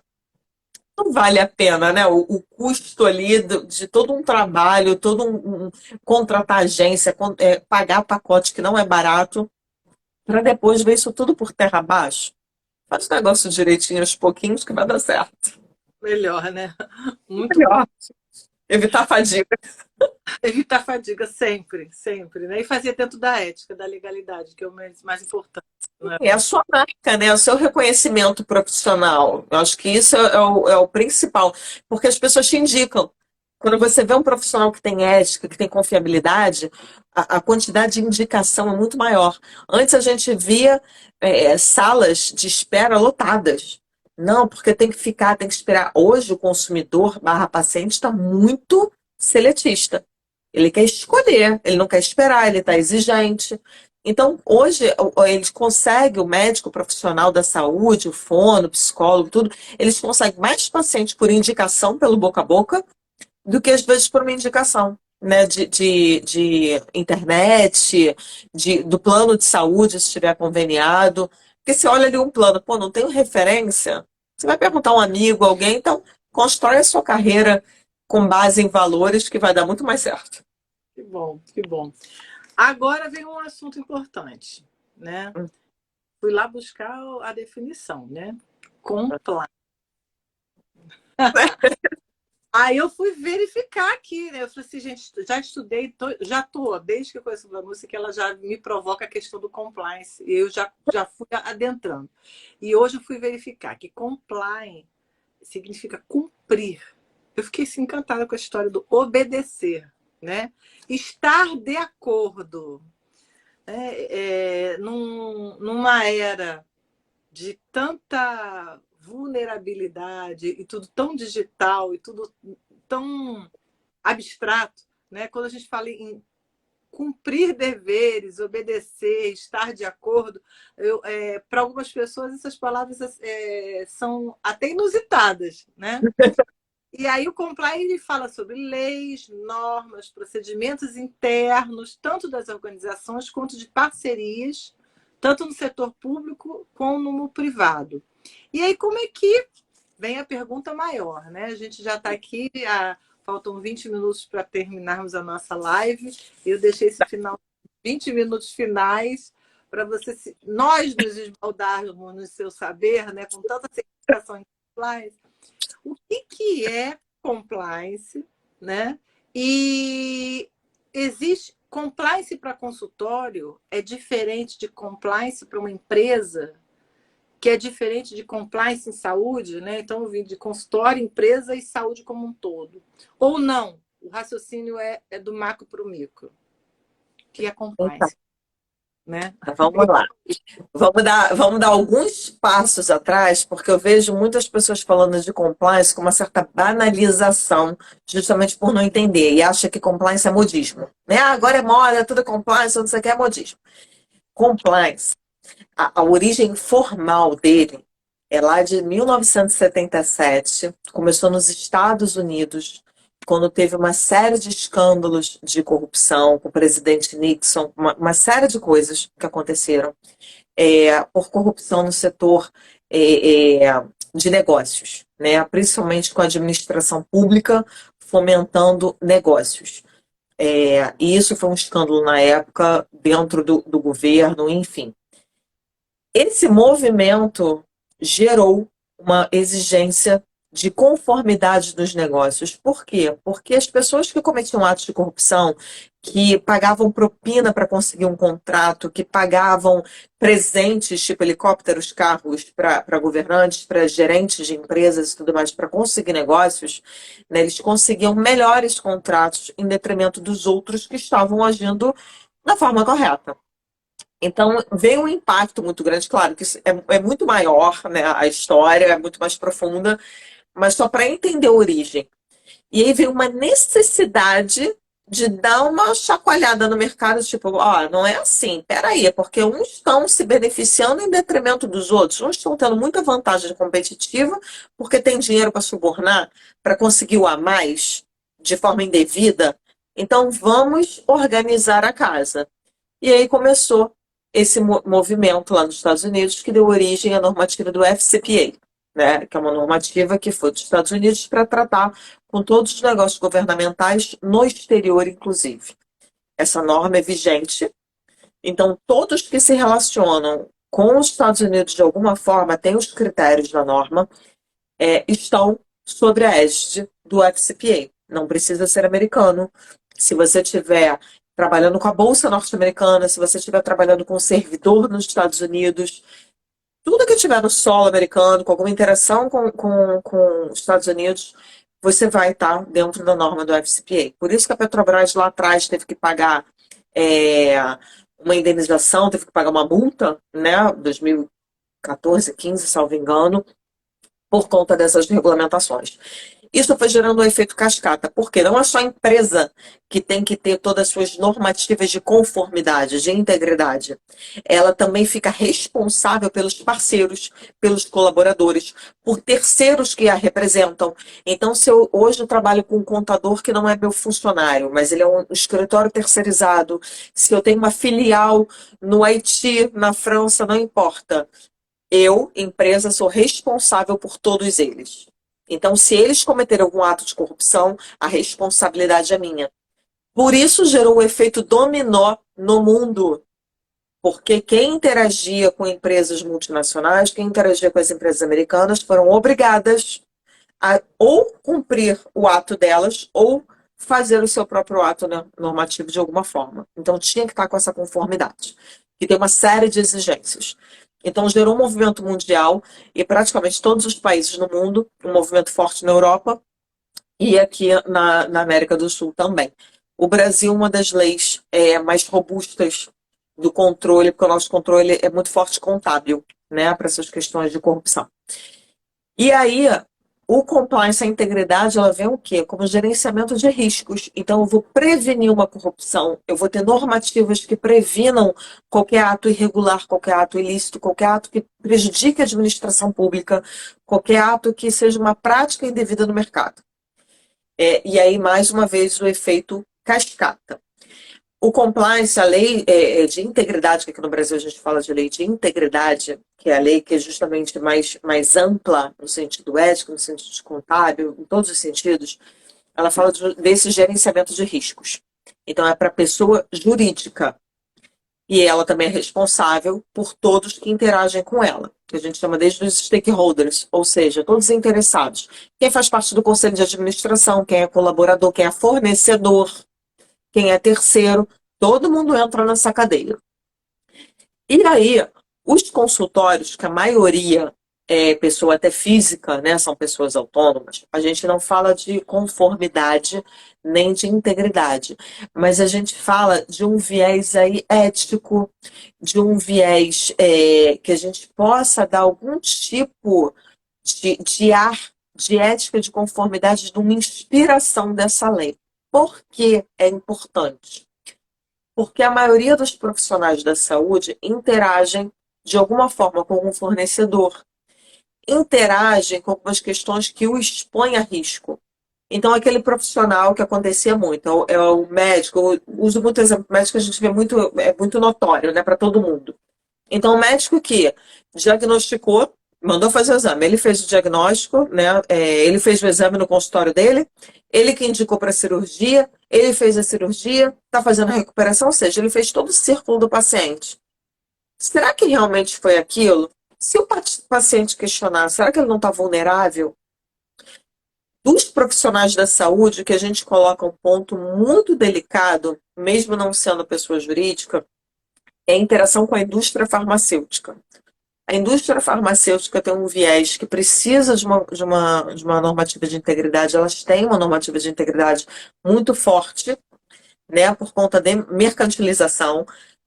Não vale a pena, né? O custo ali de todo um trabalho, todo contratar agência, pagar pacote que não é barato, para depois ver isso tudo por terra abaixo. Faz o negócio direitinho aos pouquinhos que vai dar certo. Melhor, né? Muito Melhor. Evitar a fadiga. Evitar fadiga sempre, sempre, né? E fazer dentro da ética, da legalidade, que é o mais importante, né? É a sua marca, né? O seu reconhecimento profissional. Eu acho que isso é o principal, porque as pessoas te indicam. Quando você vê um profissional que tem ética, que tem confiabilidade, a quantidade de indicação é muito maior. Antes a gente via salas de espera lotadas. Não, porque tem que ficar, tem que esperar. Hoje o consumidor barra paciente está muito seletista. Ele quer escolher, ele não quer esperar, ele está exigente. Então, hoje, eles conseguem, o médico, o profissional da saúde, o fono, o psicólogo, tudo, eles conseguem mais pacientes por indicação pelo boca a boca do que às vezes por uma indicação, né, de internet, do plano de saúde, se estiver conveniado. Porque você olha ali um plano, pô, não tenho referência, você vai perguntar a um amigo, alguém, então constrói a sua carreira com base em valores que vai dar muito mais certo. Que bom, que bom. Agora vem um assunto importante, né? Fui lá buscar a definição, né? Compliance. Aí eu fui verificar aqui, né? Eu falei assim, gente, já estudei, já tô, desde que eu conheço a Vanúcia, que ela já me provoca a questão do compliance. E eu já fui adentrando. E hoje eu fui verificar que compliance significa cumprir. Eu fiquei assim, encantada com a história do obedecer, né? Estar de acordo, né? Numa era de tanta vulnerabilidade e tudo tão digital e tudo tão abstrato, né? Quando a gente fala em cumprir deveres, obedecer, estar de acordo, para algumas pessoas essas palavras são até inusitadas, né? E aí o compliance ele fala sobre leis, normas, procedimentos internos, tanto das organizações quanto de parcerias, tanto no setor público como no privado. E aí como é que vem a pergunta maior, né? A gente já está aqui, faltam 20 minutos para terminarmos a nossa live. Eu deixei esse final, 20 minutos finais, para nós nos esbaldarmos no seu saber, né? Com tanta certificação em compliance. O que é compliance, né? E existe compliance para consultório é diferente de compliance para uma empresa, que é diferente de compliance em saúde, né? Então, eu vim de consultório, empresa e saúde como um todo. Ou não, o raciocínio é do macro para o micro, que é compliance, né? Vamos lá. Vamos dar alguns passos atrás, porque eu vejo muitas pessoas falando de compliance com uma certa banalização, justamente por não entender, e acha que compliance é modismo. Né? Ah, agora é moda, tudo é compliance, não sei o que é modismo. Compliance, a origem formal dele é lá de 1977, começou nos Estados Unidos, quando teve uma série de escândalos de corrupção com o presidente Nixon, uma série de coisas que aconteceram por corrupção no setor de negócios, né? Principalmente com a administração pública fomentando negócios. E isso foi um escândalo na época, dentro do governo, enfim. Esse movimento gerou uma exigência de conformidade dos negócios. Por quê? Porque as pessoas que cometiam atos de corrupção, que pagavam propina para conseguir um contrato, que pagavam presentes, tipo helicópteros, carros, para governantes, para gerentes de empresas e tudo mais, para conseguir negócios, né, eles conseguiam melhores contratos em detrimento dos outros que estavam agindo da forma correta. Então, veio um impacto muito grande. Claro que isso é muito maior, né? A história é muito mais profunda, mas só para entender a origem. E aí veio uma necessidade de dar uma chacoalhada no mercado, tipo, ó, não é assim, peraí, é porque uns estão se beneficiando em detrimento dos outros, uns estão tendo muita vantagem competitiva porque tem dinheiro para subornar, para conseguir o a mais de forma indevida. Então, vamos organizar a casa. E aí começou esse movimento lá nos Estados Unidos que deu origem à normativa do FCPA, né, que é uma normativa que foi dos Estados Unidos para tratar com todos os negócios governamentais no exterior, inclusive. Essa norma é vigente, então todos que se relacionam com os Estados Unidos de alguma forma, têm os critérios da norma, estão sobre a égide do FCPA. não precisa ser americano. Se você estiver trabalhando com a Bolsa Norte-Americana, se você estiver trabalhando com um servidor nos Estados Unidos, tudo que tiver no solo americano, com alguma interação com os Estados Unidos, você vai estar dentro da norma do FCPA. Por isso que a Petrobras lá atrás teve que pagar é, uma indenização, teve que pagar uma multa, né, 2014, 15, salvo engano, por conta dessas regulamentações. Isso foi gerando um efeito cascata, porque não é só a empresa que tem que ter todas as suas normativas de conformidade, de integridade. Ela também fica responsável pelos parceiros, pelos colaboradores, por terceiros que a representam. Então, se eu hoje eu trabalho com um contador que não é meu funcionário, mas ele é um escritório terceirizado, se eu tenho uma filial no Haiti, na França, não importa. Eu, empresa, sou responsável por todos eles. Então, se eles cometerem algum ato de corrupção, a responsabilidade é minha. Por isso gerou o efeito dominó no mundo. Porque quem interagia com empresas multinacionais, quem interagia com as empresas americanas, foram obrigadas a ou cumprir o ato delas ou fazer o seu próprio ato, né, normativo de alguma forma. Então, tinha que estar com essa conformidade. E tem uma série de exigências. Então, gerou um movimento mundial e praticamente todos os países no mundo, um movimento forte na Europa e aqui na América do Sul também. O Brasil, uma das leis mais robustas do controle, porque o nosso controle é muito forte contábil, né, para essas questões de corrupção. E aí, o compliance, a integridade, ela vem o quê? Como gerenciamento de riscos. Então, eu vou prevenir uma corrupção, eu vou ter normativas que previnam qualquer ato irregular, qualquer ato ilícito, qualquer ato que prejudique a administração pública, qualquer ato que seja uma prática indevida no mercado. E aí, mais uma vez, o efeito cascata. O compliance, a lei de integridade, que aqui no Brasil a gente fala de lei de integridade, que é a lei que é justamente mais ampla no sentido ético, no sentido contábil, em todos os sentidos, ela fala desse gerenciamento de riscos. Então, é para a pessoa jurídica. E ela também é responsável por todos que interagem com ela, que a gente chama desde os stakeholders, ou seja, todos os interessados. Quem faz parte do conselho de administração, quem é colaborador, quem é fornecedor, quem é terceiro, todo mundo entra nessa cadeia. E aí, os consultórios, que a maioria é pessoa até física, né, são pessoas autônomas, a gente não fala de conformidade nem de integridade, mas a gente fala de um viés aí ético, de um viés que a gente possa dar algum tipo de ar de ética, de conformidade, de uma inspiração dessa lei. Por que é importante? Porque a maioria dos profissionais da saúde interagem de alguma forma com um fornecedor, interagem com algumas questões que o expõem a risco. Então, aquele profissional que acontecia muito, é o médico, eu uso muito exemplo médico, a gente vê muito, é muito notório, né, para todo mundo. Então, o médico que diagnosticou, mandou fazer o exame, ele fez o diagnóstico, né, ele fez o exame no consultório dele, ele que indicou para a cirurgia, ele fez a cirurgia, está fazendo a recuperação, ou seja, ele fez todo o círculo do paciente. Será que realmente foi aquilo? Se o paciente questionar, será que ele não está vulnerável? Dos profissionais da saúde, que a gente coloca um ponto muito delicado, mesmo não sendo pessoa jurídica, é a interação com a indústria farmacêutica. A indústria farmacêutica tem um viés que precisa de uma normativa de integridade, elas têm uma normativa de integridade muito forte, né, por conta de mercantilização.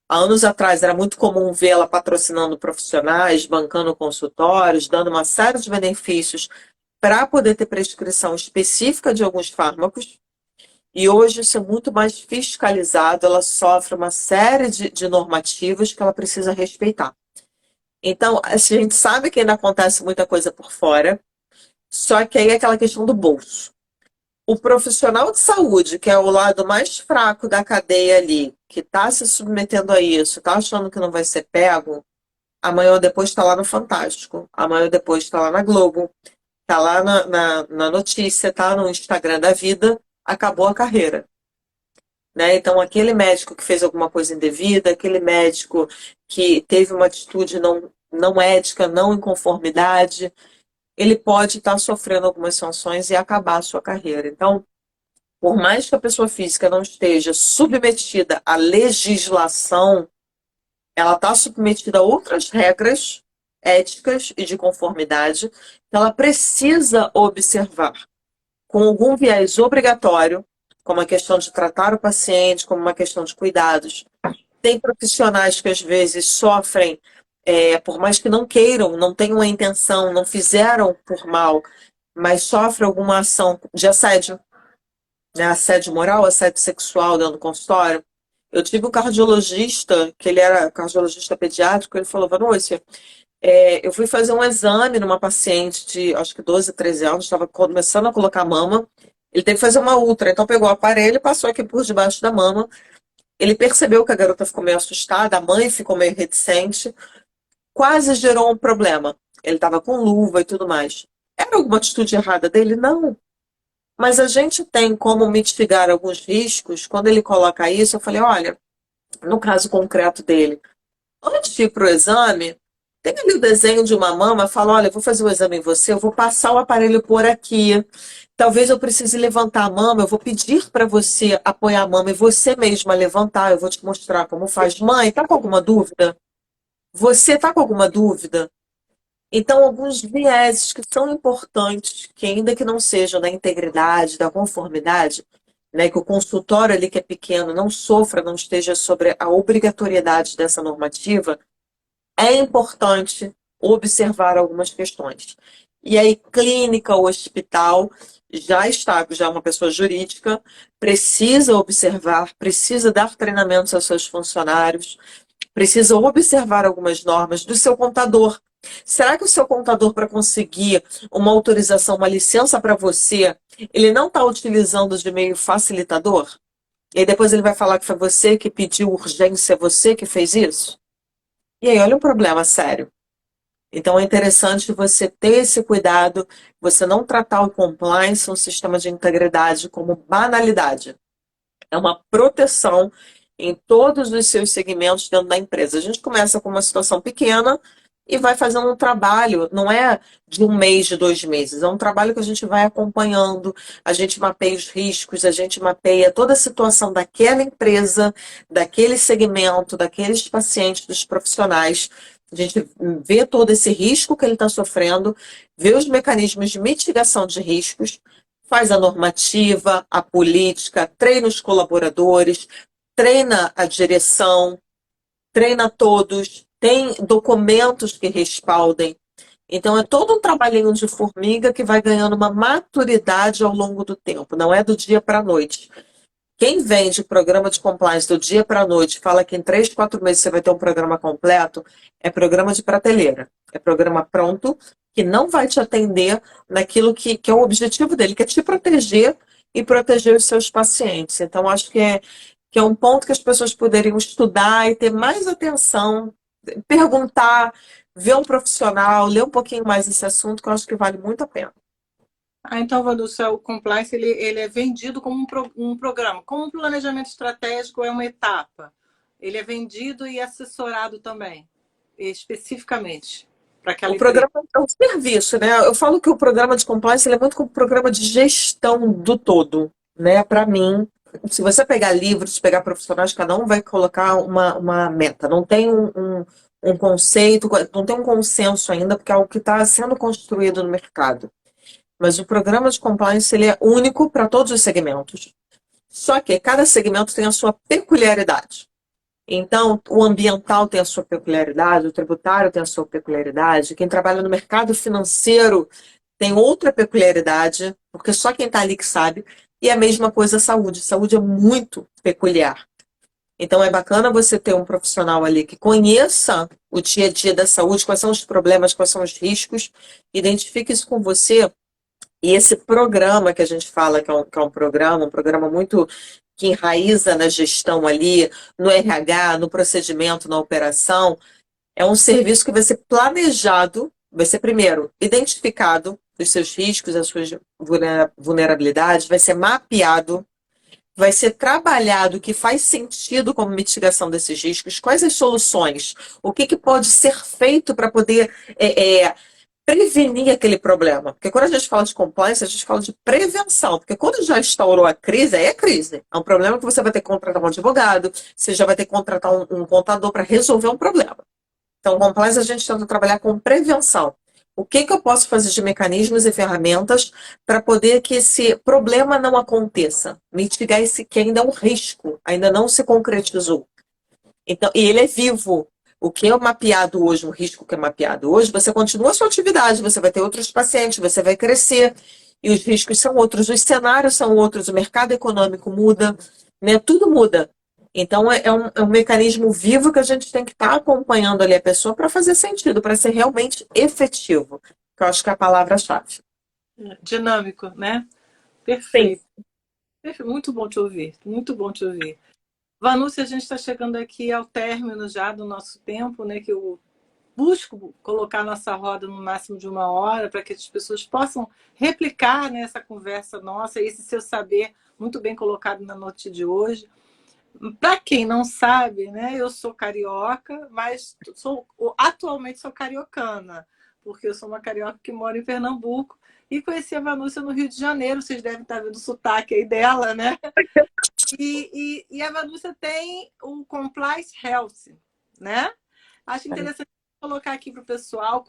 Há anos atrás era muito comum vê-la patrocinando profissionais, bancando consultórios, dando uma série de benefícios para poder ter prescrição específica de alguns fármacos. E hoje isso é muito mais fiscalizado, ela sofre uma série de normativas que ela precisa respeitar. Então, a gente sabe que ainda acontece muita coisa por fora, só que aí é aquela questão do bolso. O profissional de saúde, que é o lado mais fraco da cadeia ali, que está se submetendo a isso, está achando que não vai ser pego, amanhã ou depois está lá no Fantástico, amanhã ou depois está lá na Globo, está lá na notícia, está no Instagram da vida, acabou a carreira. Né? Então, aquele médico que fez alguma coisa indevida, aquele médico que teve uma atitude não ética, não em conformidade, ele pode estar sofrendo algumas sanções e acabar a sua carreira. Então, por mais que a pessoa física não esteja submetida à legislação, ela está submetida a outras regras éticas e de conformidade que ela precisa observar com algum viés obrigatório, como a questão de tratar o paciente, como uma questão de cuidados. Tem profissionais que às vezes sofrem, por mais que não queiram, não tenham a intenção, não fizeram por mal, mas sofrem alguma ação de assédio, né? Assédio moral, assédio sexual dentro do consultório. Eu tive um cardiologista, que ele era cardiologista pediátrico, ele falou, Vanúcia, eu fui fazer um exame numa paciente de, acho que 12, 13 anos, estava começando a colocar mama, ele teve que fazer uma ultra, então pegou o aparelho e passou aqui por debaixo da mama. Ele percebeu que a garota ficou meio assustada, a mãe ficou meio reticente, quase gerou um problema. Ele estava com luva e tudo mais. Era alguma atitude errada dele? Não. Mas a gente tem como mitigar alguns riscos. Quando ele coloca isso, eu falei, olha, no caso concreto dele, antes de ir para o exame, tem ali o desenho de uma mama, fala, olha, eu vou fazer o exame em você, eu vou passar o aparelho por aqui. Talvez eu precise levantar a mama, eu vou pedir para você apoiar a mama e você mesma levantar, eu vou te mostrar como faz. Mãe, tá com alguma dúvida? Você tá com alguma dúvida? Então, alguns vieses que são importantes, que ainda que não sejam da integridade, da conformidade, né, que o consultório ali que é pequeno não sofra, não esteja sobre a obrigatoriedade dessa normativa, é importante observar algumas questões. E aí, clínica ou hospital já é uma pessoa jurídica, precisa observar, precisa dar treinamentos aos seus funcionários, precisa observar algumas normas do seu contador. Será que o seu contador, para conseguir uma autorização, uma licença para você, ele não está utilizando de meio facilitador? E aí depois ele vai falar que foi você que pediu urgência, você que fez isso? E aí, olha um problema sério. Então é interessante você ter esse cuidado, você não tratar o compliance, um sistema de integridade, como banalidade. É uma proteção em todos os seus segmentos dentro da empresa. A gente começa com uma situação pequena e vai fazendo um trabalho, não é de um mês, de 2 meses, é um trabalho que a gente vai acompanhando, a gente mapeia os riscos, a gente mapeia toda a situação daquela empresa, daquele segmento, daqueles pacientes, dos profissionais. A gente vê todo esse risco que ele está sofrendo, vê os mecanismos de mitigação de riscos, faz a normativa, a política, treina os colaboradores, treina a direção, treina todos, tem documentos que respaldem. Então, é todo um trabalhinho de formiga que vai ganhando uma maturidade ao longo do tempo, não é do dia para a noite. Quem vende programa de compliance do dia para a noite, fala que em 3, 4 meses você vai ter um programa completo, é programa de prateleira. É programa pronto, que não vai te atender naquilo que é o objetivo dele, que é te proteger e proteger os seus pacientes. Então, acho que é um ponto que as pessoas poderiam estudar e ter mais atenção, perguntar, ver um profissional, ler um pouquinho mais esse assunto, que eu acho que vale muito a pena. Então, Vanúcia, o compliance ele é vendido como um programa, como um planejamento estratégico é uma etapa. Ele é vendido e assessorado também, especificamente, para aquela O empresa. programa é um serviço, né? Eu falo que o programa de compliance ele é muito como um programa de gestão do todo, né? Para mim, se você pegar livros, pegar profissionais, cada um vai colocar uma meta. Não tem um conceito, não tem um consenso ainda, porque é algo que está sendo construído no mercado. Mas o programa de compliance ele é único para todos os segmentos. Só que cada segmento tem a sua peculiaridade. Então, o ambiental tem a sua peculiaridade, o tributário tem a sua peculiaridade, quem trabalha no mercado financeiro tem outra peculiaridade, porque só quem está ali que sabe. E a mesma coisa a saúde. Saúde é muito peculiar. Então, é bacana você ter um profissional ali que conheça o dia a dia da saúde, quais são os problemas, quais são os riscos, identifique isso com você. E esse programa que a gente fala que é um programa muito que enraiza na gestão ali, no RH, no procedimento, na operação, é um serviço que vai ser planejado, vai ser primeiro identificado os seus riscos, as suas vulnerabilidades, vai ser mapeado, vai ser trabalhado o que faz sentido como mitigação desses riscos, quais as soluções, o que pode ser feito para poder prevenir aquele problema. Porque quando a gente fala de compliance, a gente fala de prevenção. Porque quando já instaurou a crise, aí é crise. É um problema que você vai ter que contratar um advogado, você já vai ter que contratar um contador para resolver um problema. Então, compliance a gente tenta trabalhar com prevenção. O que que eu posso fazer de mecanismos e ferramentas para poder que esse problema não aconteça? Mitigar esse que ainda é um risco, ainda não se concretizou. Então, e ele é vivo. O que é mapeado hoje, o risco que é mapeado hoje, você continua a sua atividade, você vai ter outros pacientes, você vai crescer, e os riscos são outros, os cenários são outros, o mercado econômico muda, né? Tudo muda. Então, é um mecanismo vivo que a gente tem que estar acompanhando ali a pessoa para fazer sentido, para ser realmente efetivo, que eu acho que é a palavra-chave. Dinâmico, né? Sim. Perfeito. Muito bom te ouvir, muito bom te ouvir. Vanúcia, a gente está chegando aqui ao término já do nosso tempo, né? Que eu busco colocar nossa roda no máximo de 1 hora para que as pessoas possam replicar nessa conversa nossa, esse seu saber muito bem colocado na noite de hoje. Para quem não sabe, né, eu sou carioca, mas atualmente sou cariocana, porque eu sou uma carioca que mora em Pernambuco e conheci a Vanúcia no Rio de Janeiro. Vocês devem estar vendo o sotaque aí dela, né? E a Vanúcia tem o Compliance Health, né? Acho interessante colocar aqui para o pessoal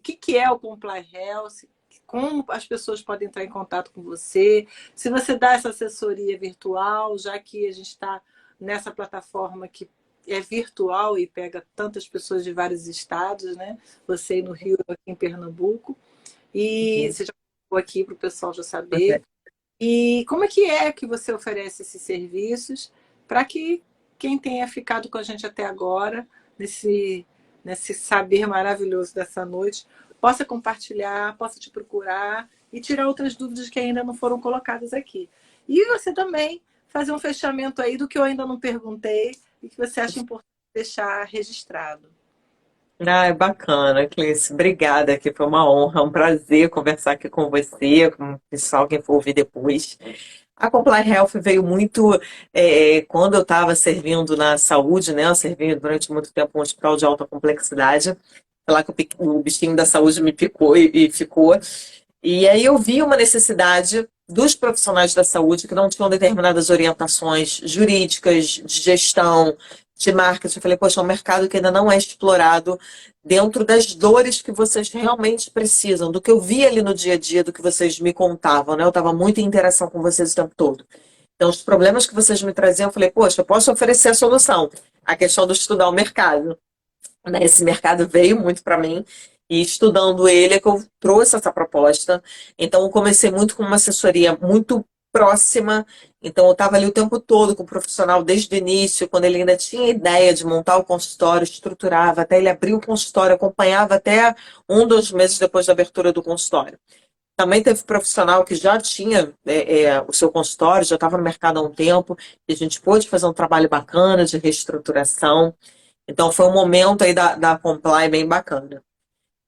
que é o Compliance Health, como as pessoas podem entrar em contato com você, se você dá essa assessoria virtual, já que a gente está nessa plataforma que é virtual e pega tantas pessoas de vários estados, né? Você aí no Rio, eu aqui em Pernambuco. E você já colocou aqui para o pessoal já saber. E como é que você oferece esses serviços para que quem tenha ficado com a gente até agora, nesse saber maravilhoso dessa noite, possa compartilhar, possa te procurar e tirar outras dúvidas que ainda não foram colocadas aqui. E você também fazer um fechamento aí do que eu ainda não perguntei e que você acha importante deixar registrado. Ah, é bacana, Cleice. Obrigada, que foi uma honra, um prazer conversar aqui com você, com o pessoal, quem for ouvir depois. A Comply Health veio muito quando eu estava servindo na saúde, né? Eu servi durante muito tempo um hospital de alta complexidade. Foi lá que o bichinho da saúde me picou e ficou. E aí eu vi uma necessidade dos profissionais da saúde que não tinham determinadas orientações jurídicas, de gestão, de marketing. Eu falei, poxa, é um mercado que ainda não é explorado dentro das dores que vocês realmente precisam, do que eu vi ali no dia a dia, do que vocês me contavam, né? Eu estava muito em interação com vocês o tempo todo. Então, os problemas que vocês me traziam, eu falei, poxa, eu posso oferecer a solução. A questão de estudar o mercado, né? Esse mercado veio muito para mim e estudando ele é que eu trouxe essa proposta. Então, eu comecei muito com uma assessoria muito próxima. Então, eu estava ali o tempo todo com o profissional desde o início, quando ele ainda tinha ideia de montar o consultório, estruturava, até ele abrir o consultório, acompanhava até 1, 2 meses depois da abertura do consultório. Também teve profissional que já tinha o seu consultório, já estava no mercado há um tempo, e a gente pôde fazer um trabalho bacana de reestruturação. Então, foi um momento aí da Comply bem bacana.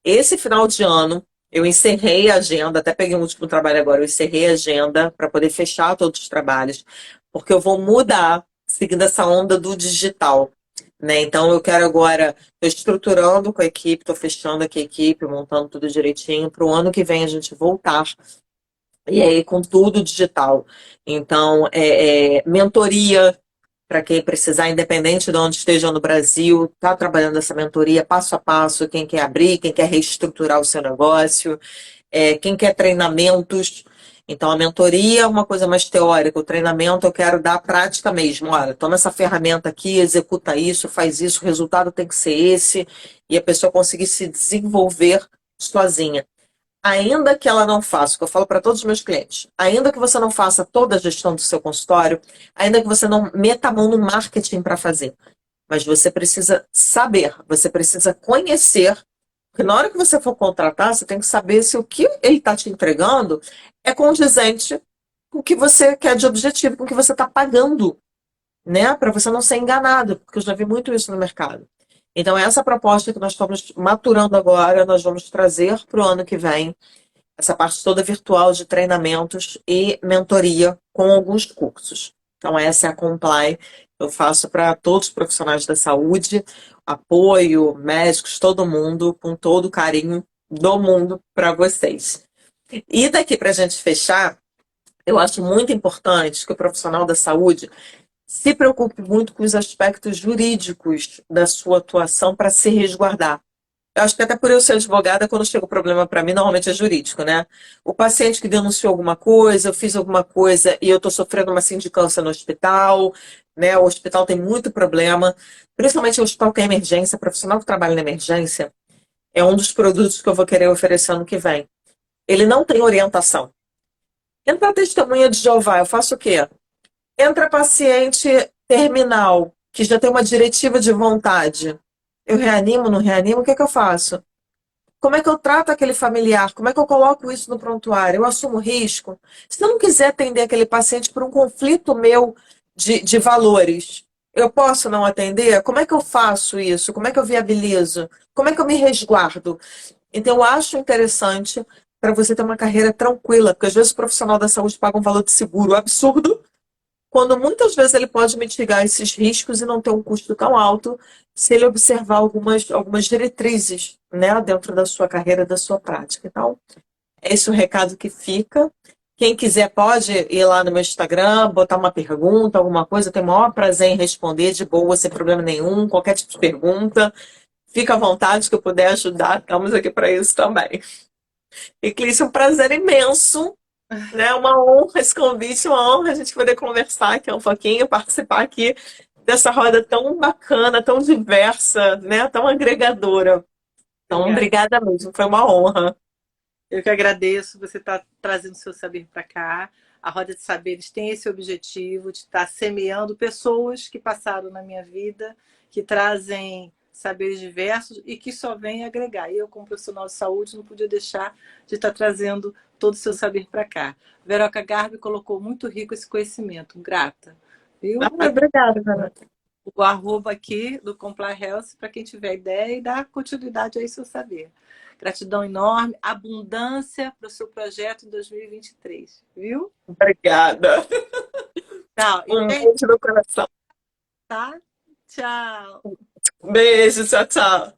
Esse final de ano, eu encerrei a agenda, até peguei um último trabalho agora, eu encerrei a agenda para poder fechar todos os trabalhos, porque eu vou mudar, seguindo essa onda do digital, né? Então, eu quero agora, estou estruturando com a equipe, estou fechando aqui a equipe, montando tudo direitinho, para o ano que vem a gente voltar, e aí com tudo digital. Então, mentoria, para quem precisar, independente de onde esteja no Brasil, está trabalhando essa mentoria passo a passo, quem quer abrir, quem quer reestruturar o seu negócio, quem quer treinamentos. Então, a mentoria é uma coisa mais teórica, o treinamento eu quero dar prática mesmo. Olha, toma essa ferramenta aqui, executa isso, faz isso, o resultado tem que ser esse, e a pessoa conseguir se desenvolver sozinha. Ainda que ela não faça, o que eu falo para todos os meus clientes, ainda que você não faça toda a gestão do seu consultório, ainda que você não meta a mão no marketing para fazer, mas você precisa saber, você precisa conhecer, porque na hora que você for contratar, você tem que saber se o que ele está te entregando é condizente com o que você quer de objetivo, com o que você está pagando, né? Para você não ser enganado, porque eu já vi muito isso no mercado. Então, essa proposta que nós estamos maturando agora, nós vamos trazer para o ano que vem, essa parte toda virtual de treinamentos e mentoria com alguns cursos. Então, essa é a Comply que eu faço para todos os profissionais da saúde, apoio, médicos, todo mundo, com todo carinho, do mundo para vocês. E daqui para a gente fechar, eu acho muito importante que o profissional da saúde se preocupe muito com os aspectos jurídicos da sua atuação para se resguardar. Eu acho que até por eu ser advogada, quando chega o problema para mim, normalmente é jurídico, né? O paciente que denunciou alguma coisa, eu fiz alguma coisa e eu estou sofrendo uma sindicância no hospital, né? O hospital tem muito problema, principalmente o hospital que é emergência, profissional que trabalha na emergência, é um dos produtos que eu vou querer oferecer ano que vem. Ele não tem orientação. Entra testemunha de Jeová, eu faço o quê? Entra paciente terminal, que já tem uma diretiva de vontade. Eu reanimo, não reanimo, o que é que eu faço? Como é que eu trato aquele familiar? Como é que eu coloco isso no prontuário? Eu assumo risco? Se eu não quiser atender aquele paciente por um conflito meu de valores, eu posso não atender? Como é que eu faço isso? Como é que eu viabilizo? Como é que eu me resguardo? Então, eu acho interessante para você ter uma carreira tranquila, porque às vezes o profissional da saúde paga um valor de seguro absurdo, quando muitas vezes ele pode mitigar esses riscos e não ter um custo tão alto se ele observar algumas diretrizes, né, dentro da sua carreira, da sua prática. Então, é esse o recado que fica. Quem quiser pode ir lá no meu Instagram, botar uma pergunta, alguma coisa. Eu tenho o maior prazer em responder de boa, sem problema nenhum, qualquer tipo de pergunta. Fica à vontade que eu puder ajudar. Estamos aqui para isso também. E, Clícia, um prazer imenso, né? Uma honra esse convite, uma honra a gente poder conversar aqui um pouquinho, participar aqui dessa roda tão bacana, tão diversa, né? Tão agregadora. Então, Obrigada. obrigada mesmo, foi uma honra. Eu que agradeço você estar trazendo seu saber para cá. A Roda de Saberes tem esse objetivo de estar semeando pessoas que passaram na minha vida, que trazem saberes diversos e que só vêm agregar. E eu, como profissional de saúde, não podia deixar de estar trazendo todo o seu saber para cá. Veroca Garbi colocou muito rico esse conhecimento. Grata. Ah, Viu? obrigada, Vanessa. O arroba aqui do Comply Health para quem tiver ideia e dar continuidade aí ao seu saber. Gratidão enorme, abundância para o seu projeto em 2023, viu? Obrigada. Tchau. E Um bem, beijo no coração. tá? Tchau. Beijo, tchau, tchau.